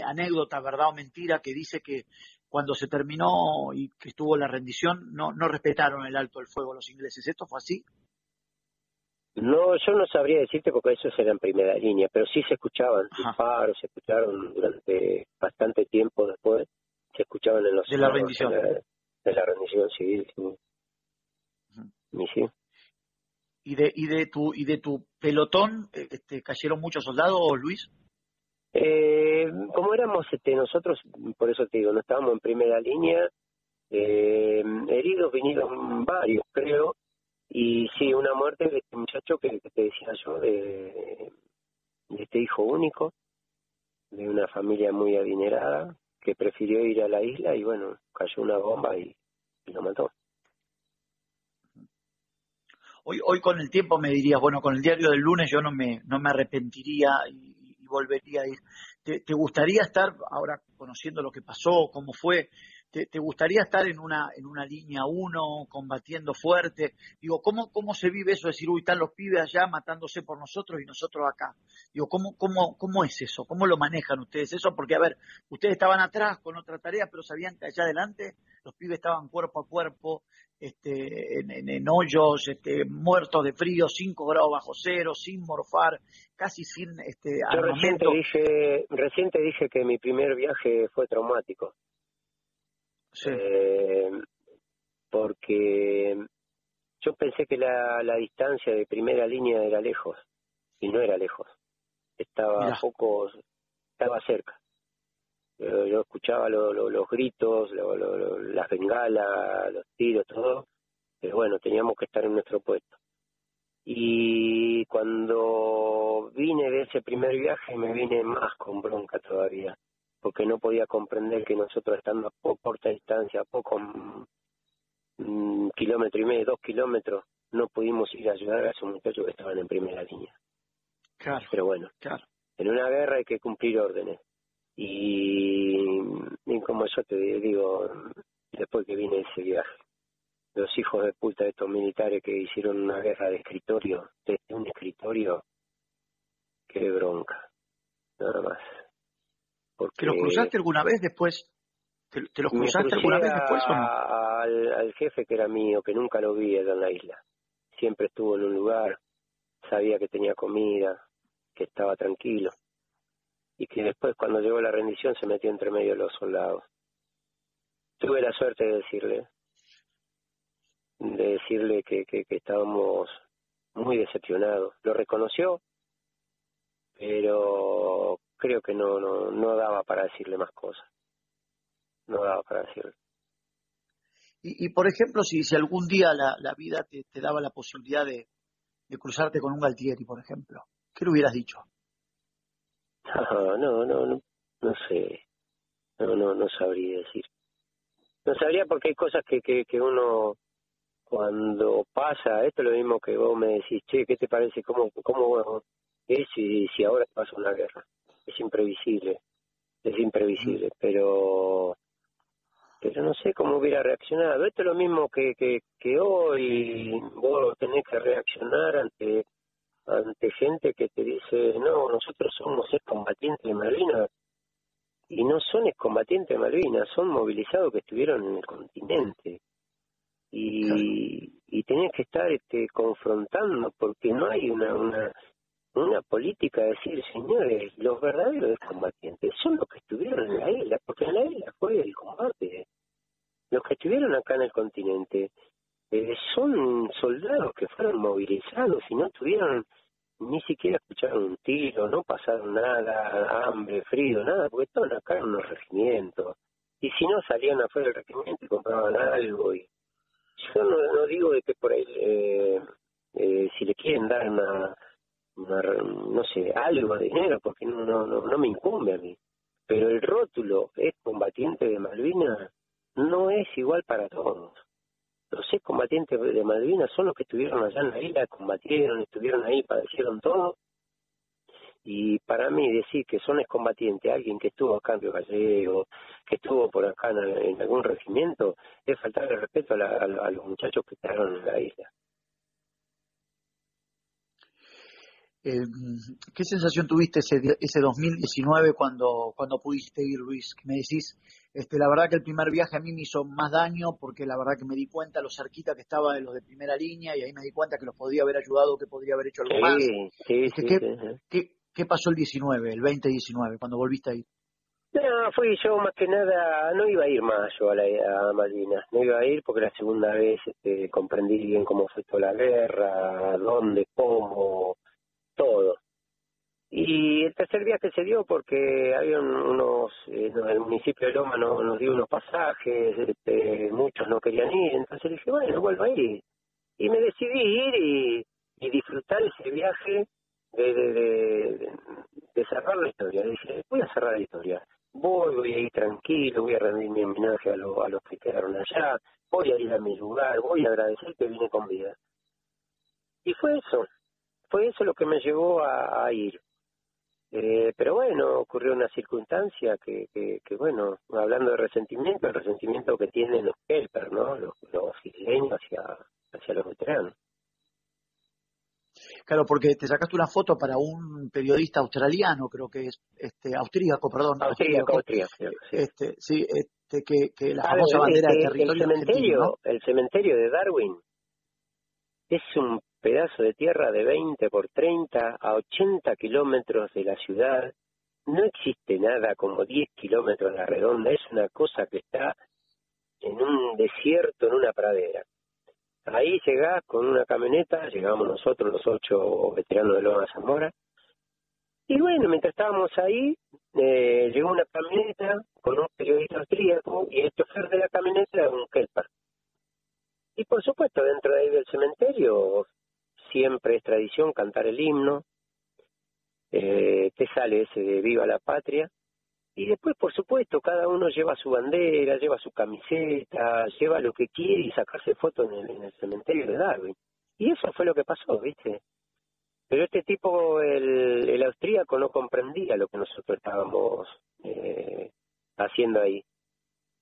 anécdota, verdad o mentira, que dice que cuando se terminó y que estuvo la rendición, no respetaron el alto el fuego los ingleses. ¿Esto fue así? No, yo no sabría decirte porque eso era en primera línea, pero sí se escuchaban Ajá, disparos, se escucharon durante bastante tiempo después, se escuchaban en los de la cerros rendición. de la rendición civil, sí. Ujú. Y sí. Y de tu pelotón, ¿cayeron muchos soldados, Luis? Como éramos nosotros, por eso te digo, no estábamos en primera línea, heridos vinieron varios, creo, y sí, una muerte de este muchacho que te decía yo, de este hijo único, de una familia muy adinerada, que prefirió ir a la isla y bueno, cayó una bomba y lo mató. Hoy con el tiempo me dirías, bueno, con el diario del lunes yo no me arrepentiría y volvería a ir. ¿Te gustaría estar, ahora conociendo lo que pasó, cómo fue, te gustaría estar en una línea uno, combatiendo fuerte? Digo, ¿cómo se vive eso? Decir, uy, están los pibes allá matándose por nosotros y nosotros acá. Digo, ¿cómo es eso? ¿Cómo lo manejan ustedes eso? Porque, a ver, ustedes estaban atrás con otra tarea, pero sabían que allá adelante los pibes estaban cuerpo a cuerpo, en hoyos, muertos de frío, 5 grados bajo cero, sin morfar, casi sin Yo armamento. recién te dije que mi primer viaje fue traumático. Sí. Porque yo pensé que la distancia de primera línea era lejos, y no era lejos. Estaba Mirá. estaba cerca. Yo escuchaba los gritos, las bengalas, los tiros, todo, pero bueno, teníamos que estar en nuestro puesto. Y cuando vine de ese primer viaje me vine más con bronca todavía, porque no podía comprender que nosotros estando a corta distancia, a poco kilómetro y medio, 2 kilómetros, no pudimos ir a ayudar a esos muchachos que estaban en primera línea. Claro, Pero bueno, claro. en una guerra hay que cumplir órdenes. Y como yo te digo, después que vine ese viaje, los hijos de puta de estos militares que hicieron una guerra de escritorio, desde un escritorio, qué bronca, nada más. ¿Te los Porque cruzaste alguna vez después? ¿Te los me cruzaste alguna crucé vez después o no? al jefe que era mío, que nunca lo vi allá en la isla. Siempre estuvo en un lugar, sabía que tenía comida, que estaba tranquilo. Y que después, cuando llegó la rendición, se metió entre medio de los soldados. Tuve la suerte de decirle que estábamos muy decepcionados. Lo reconoció, pero creo que no daba para decirle más cosas. No daba para decirle. Y por ejemplo, si algún día la vida te daba la posibilidad de cruzarte con un Galtieri, por ejemplo, ¿qué le hubieras dicho? No sé. No sabría decir. No sabría porque hay cosas que uno cuando pasa, esto es lo mismo que vos me decís, che, ¿qué te parece? ¿Cómo es si ahora pasa una guerra? Es imprevisible, pero no sé cómo hubiera reaccionado. Esto es lo mismo que hoy vos tenés que reaccionar ante gente que te dice, no, nosotros somos excombatientes de Malvinas, y no son excombatientes de Malvinas, son movilizados que estuvieron en el continente. Claro. Y tenés que estar confrontando, porque no hay una política de decir, señores, los verdaderos combatientes son los que estuvieron en la isla, porque en la isla fue el combate. Los que estuvieron acá en el continente son soldados que fueron movilizados y no tuvieron, ni siquiera escucharon un tiro, no pasaron nada, hambre, frío, nada, porque estaban acá en unos regimientos. Y si no, salían afuera del regimiento y compraban algo. Y yo no digo de que por ahí, si le quieren dar no sé, algo de dinero, porque no me incumbe a mí. Pero el rótulo es combatiente de Malvinas no es igual para todos. Los excombatientes de Malvinas son los que estuvieron allá en la isla, combatieron, estuvieron ahí, padecieron todo. Y para mí decir que son excombatientes, alguien que estuvo acá en Río Gallego, que estuvo por acá en algún regimiento, es faltarle respeto a los muchachos que quedaron en la isla. ¿Qué sensación tuviste ese 2019 cuando pudiste ir, Luis? Que me decís, la verdad que el primer viaje a mí me hizo más daño porque la verdad que me di cuenta lo cerquita que estaba de los de primera línea y ahí me di cuenta que los podría haber ayudado, que podría haber hecho algo más. Sí. ¿Qué pasó el 19, el 2019, cuando volviste a ir? No, fui yo más que nada, no iba a ir más yo a Malvinas, no iba a ir porque la segunda vez comprendí bien cómo fue toda la guerra, dónde, cómo, todo. Y el tercer viaje se dio porque había el municipio de Loma nos dio unos pasajes, muchos no querían ir, entonces dije, bueno, vuelvo a ir. Y me decidí ir y disfrutar ese viaje de cerrar la historia. Dije, voy a cerrar la historia. Voy a ir tranquilo, voy a rendir mi homenaje a los que quedaron allá, voy a ir a mi lugar, voy a agradecer que vine con vida. Y fue eso lo que me llevó a ir. Pero bueno, ocurrió una circunstancia que bueno, hablando de resentimiento, el resentimiento que tienen los Kelper, ¿no? Los isleños hacia los veteranos. Claro, porque te sacaste una foto para un periodista australiano, creo que es austríaco, perdón, Austríaco, sí, que la famosa bandera de territorio argentino, ¿no? El cementerio de Darwin es un pedazo de tierra de 20 por 30 a 80 kilómetros de la ciudad. No existe nada como 10 kilómetros a la redonda. Es una cosa que está en un desierto, en una pradera. Ahí llegás con una camioneta, llegamos nosotros, los 8 veteranos de Loma Zamora. Y bueno, mientras estábamos ahí, llegó una camioneta con un periodista austríaco y el chofer de la camioneta era un Kelper. Y por supuesto, dentro de ahí del cementerio siempre es tradición cantar el himno, te sale ese de Viva la Patria, y después, por supuesto, cada uno lleva su bandera, lleva su camiseta, lleva lo que quiere y sacarse fotos en el cementerio de Darwin. Y eso fue lo que pasó, ¿viste? Pero este tipo, el austríaco, no comprendía lo que nosotros estábamos haciendo ahí.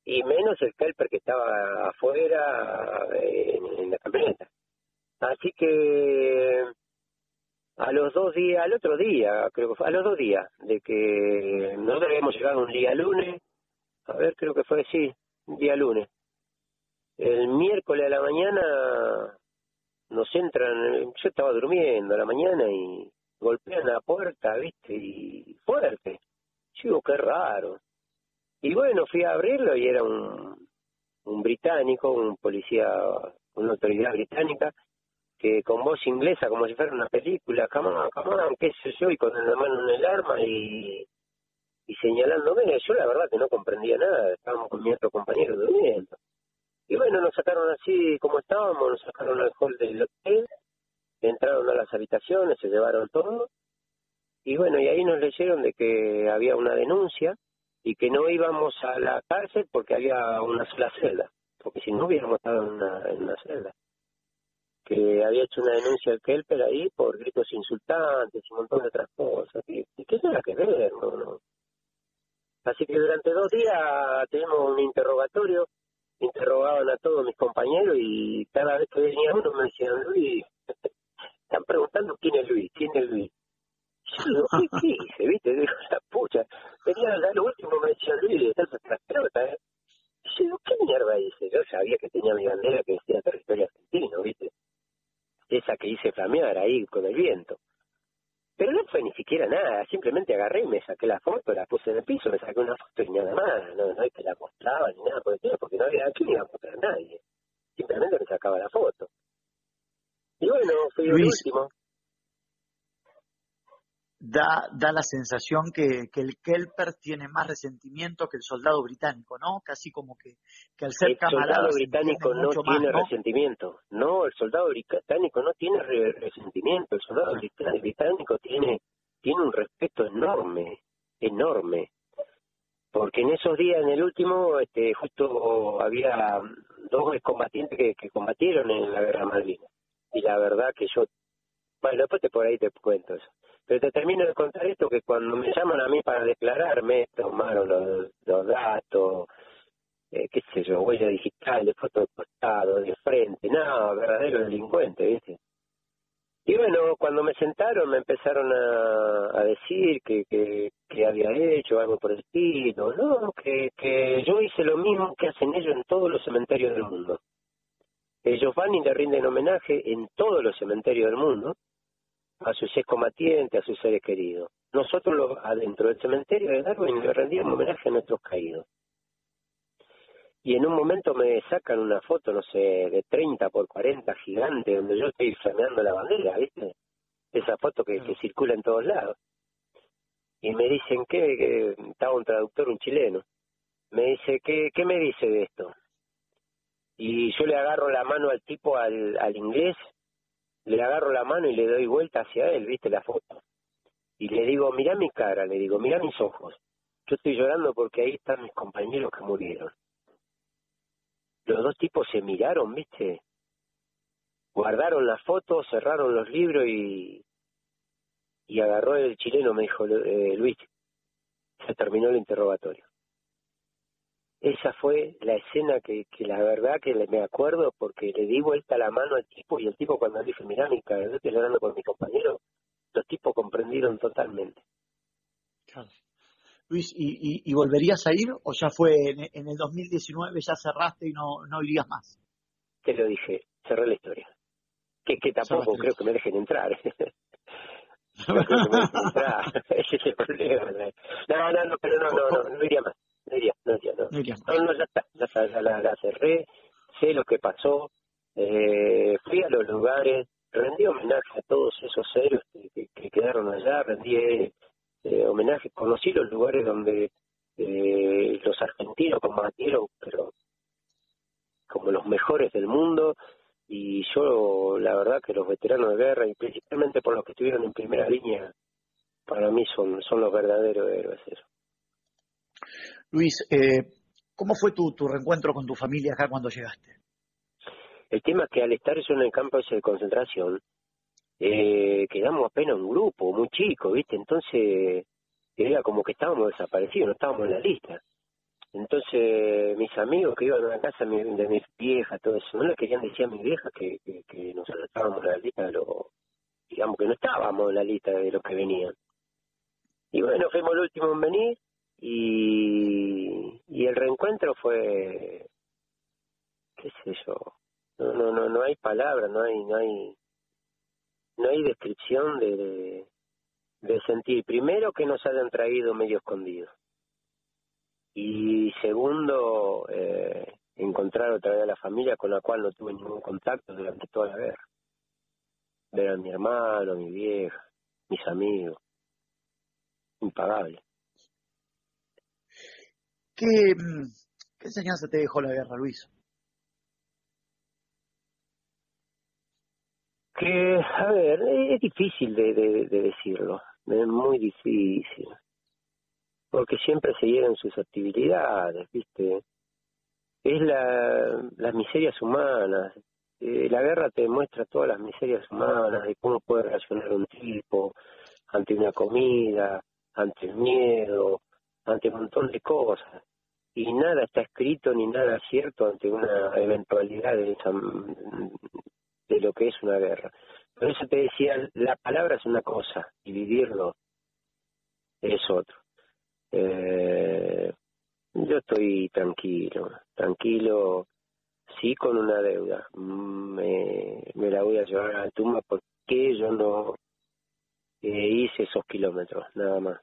Y menos el Kelper que estaba afuera en la camioneta. Así que al otro día, creo que fue, a los 2 días de que nosotros habíamos llegado un día lunes, creo que fue, sí, un día lunes. El miércoles a la mañana nos entran, yo estaba durmiendo a la mañana y golpean la puerta, ¿viste? Y fuerte. Yo digo, qué raro. Y bueno, fui a abrirlo y era un británico, un policía, una autoridad británica, que con voz inglesa, como si fuera una película, come on, qué sé yo, y con la mano en el arma y señalándome. Yo la verdad que no comprendía nada, estábamos con mi otro compañero durmiendo. Y bueno, nos sacaron así como estábamos, nos sacaron al hall del hotel, entraron a las habitaciones, se llevaron todo, y bueno, y ahí nos leyeron de que había una denuncia y que no íbamos a la cárcel porque había una sola celda, porque si no hubiéramos estado en una celda. Que había hecho una denuncia al Kelper ahí por gritos insultantes y un montón de otras cosas, y que nada que ver, ¿no? Así que durante 2 días tuvimos un interrogatorio, interrogaban a todos mis compañeros y cada vez que venía uno me decían, Luis, están preguntando quién es Luis. Yo digo, ¿qué hice? ¿Viste? Digo, la pucha, venía a lo último me decían, Luis, estás atrás pelota, ¿eh? Y yo digo, ¿qué mierda hice? Yo sabía que tenía mi bandera que decía territorio argentino, ¿viste? Esa que hice flamear ahí con el viento. Pero no fue ni siquiera nada, simplemente agarré y me saqué la foto, la puse en el piso, me saqué una foto y nada más, no es que la mostraba ni nada por el estilo, porque no había aquí ni iba a mostrar a nadie, simplemente me sacaba la foto. Y bueno, fui el último. Da la sensación que el Kelper tiene más resentimiento que el soldado británico, ¿no? Casi como que al ser camarada... El soldado británico no tiene resentimiento. No, el soldado británico no tiene resentimiento. El soldado británico tiene un respeto enorme. Porque en esos días, en el último, justo había 2 excombatientes que combatieron en la guerra de Malvinas. Y la verdad que yo... Bueno, después por ahí te cuento eso. Pero te termino de contar esto, que cuando me llaman a mí para declararme, tomaron los datos, qué sé yo, huella digital, de foto de costado, de frente, no, verdadero delincuente, ¿viste? Y bueno, cuando me sentaron me empezaron a decir que había hecho algo por el estilo, no, que yo hice lo mismo que hacen ellos en todos los cementerios del mundo. Ellos van y le rinden homenaje en todos los cementerios del mundo a sus excombatientes, a sus seres queridos. Nosotros adentro del cementerio de Darwin le rendíamos homenaje a nuestros caídos. Y en un momento me sacan una foto, no sé, de 30 por 40 gigante, donde yo estoy flameando la bandera, ¿viste? Esa foto que circula en todos lados. Y me dicen que estaba un traductor, un chileno. Me dice, ¿qué me dice de esto? Y yo le agarro la mano al tipo, al inglés, le agarro la mano y le doy vuelta hacia él, ¿viste? La foto. Y le digo, mirá mi cara, le digo, mirá mis ojos. Yo estoy llorando porque ahí están mis compañeros que murieron. Los 2 tipos se miraron, ¿viste? guardaron las fotos, cerraron los libros y agarró el chileno, me dijo, Luis, se terminó el interrogatorio. Esa fue la escena que la verdad que me acuerdo, porque le di vuelta la mano al tipo, y el tipo cuando le dije, mirá, mi cara, yo estoy hablando con mi compañero, los tipos comprendieron totalmente. Claro. Luis, ¿y volverías a ir o ya fue en el 2019, ya cerraste y no irías más? Te lo dije, cerré la historia. Que tampoco creo que me dejen entrar. No creo que me dejen entrar. Ese es el problema. No, pero no iría más. No iría. No, ya está, ya la cerré, sé lo que pasó, fui a los lugares, rendí homenaje a todos esos héroes que quedaron allá, rendí homenaje, conocí los lugares donde los argentinos combatieron, pero como los mejores del mundo, y yo la verdad que los veteranos de guerra, y principalmente por los que estuvieron en primera línea, para mí son los verdaderos héroes eso. Luis, ¿cómo fue tu reencuentro con tu familia acá cuando llegaste? El tema es que al estar yo en el campo ese de concentración, quedamos apenas un grupo muy chico, ¿viste? Entonces era como que estábamos desaparecidos, no estábamos en la lista. Entonces mis amigos que iban a la casa de mis viejas, todo eso, no le querían decir a mis viejas que nosotros estábamos en la lista de digamos que no estábamos en la lista de los que venían. Y bueno, fuimos el último en venir, y el reencuentro fue, qué sé yo, no hay palabras, no hay descripción de sentir, primero, que nos hayan traído medio escondidos, y segundo, encontrar otra vez a la familia con la cual no tuve ningún contacto durante toda la guerra. Ver a mi hermano, a mi vieja, mis amigos, impagable. ¿Qué enseñanza te dejó la guerra, Luis? Que, a ver, es difícil de decirlo, es muy difícil, porque siempre se hieren susceptibilidades, ¿viste? Es las miserias humanas. La guerra te muestra todas las miserias humanas, de cómo puede reaccionar un tipo ante una comida, ante el miedo, ante un montón de cosas. Y nada está escrito ni nada cierto ante una eventualidad de lo que es una guerra. Por eso te decía, la palabra es una cosa y vivirlo es otro. Yo estoy tranquilo, sí, con una deuda. Me la voy a llevar a la tumba porque yo no hice esos kilómetros, nada más.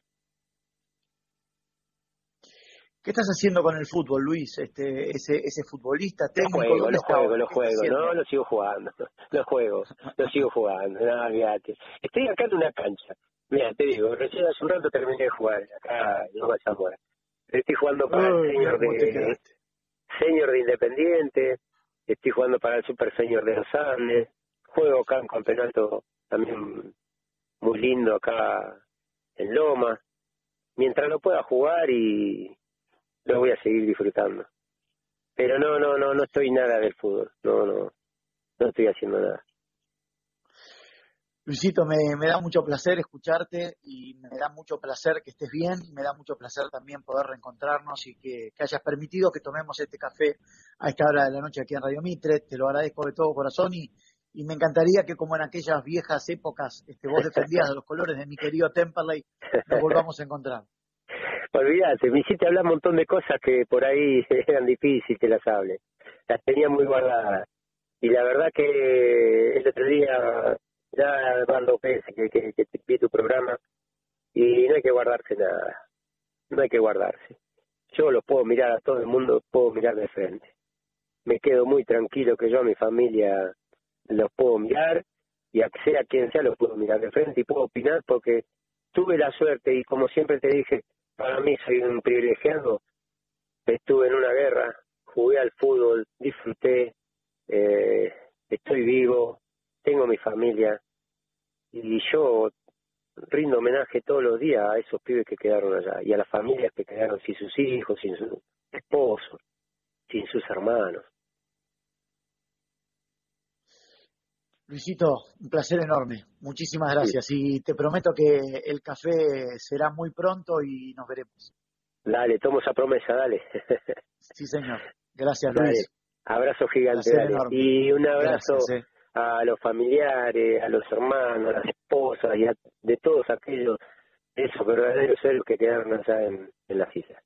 ¿Qué estás haciendo con el fútbol, Luis? Ese futbolista técnico, ¿dónde está ahora? Lo juego, no, lo sigo jugando, lo sigo jugando, no, olvídate. Estoy acá en una cancha, mira, te digo, recién hace un rato terminé de jugar, acá en Nueva Zamora. Estoy jugando para el Senior de Independiente, estoy jugando para el Super Senior de los Andes, juego acá en un campeonato también muy lindo acá en Loma, mientras lo pueda jugar, y lo voy a seguir disfrutando. Pero no estoy nada del fútbol, no estoy haciendo nada. Luisito, me da mucho placer escucharte y me da mucho placer que estés bien, y me da mucho placer también poder reencontrarnos y que hayas permitido que tomemos este café a esta hora de la noche aquí en Radio Mitre. Te lo agradezco de todo corazón, y me encantaría que, como en aquellas viejas épocas, vos defendías los colores de mi querido Temperley, nos volvamos a encontrar. Olvídate, me hiciste hablar un montón de cosas que por ahí eran difíciles que las hable. Las tenía muy guardadas. Y la verdad que el otro día, ya cuando veces que vi tu programa, y no hay que guardarse nada. No hay que guardarse. Yo los puedo mirar a todo el mundo, puedo mirar de frente. Me quedo muy tranquilo que yo a mi familia los puedo mirar, y a sea quien sea los puedo mirar de frente y puedo opinar, porque tuve la suerte, y como siempre te dije, para mí soy un privilegiado. Estuve en una guerra, jugué al fútbol, disfruté, estoy vivo, tengo mi familia, y yo rindo homenaje todos los días a esos pibes que quedaron allá, y a las familias que quedaron sin sus hijos, sin sus esposos, sin sus hermanos. Luisito, un placer enorme. Muchísimas gracias. Y te prometo que el café será muy pronto y nos veremos. Dale, tomo esa promesa, dale. Sí, señor. Gracias, Dale, Luis. abrazo gigante, Placer dale. enorme. Y un abrazo Gracias. a los familiares, a los hermanos, a las esposas y de todos aquellos, esos verdaderos seres que quedaron allá en las islas.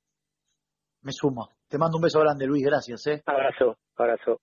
Me sumo. Te mando un beso grande, Luis. Gracias. Abrazo, abrazo.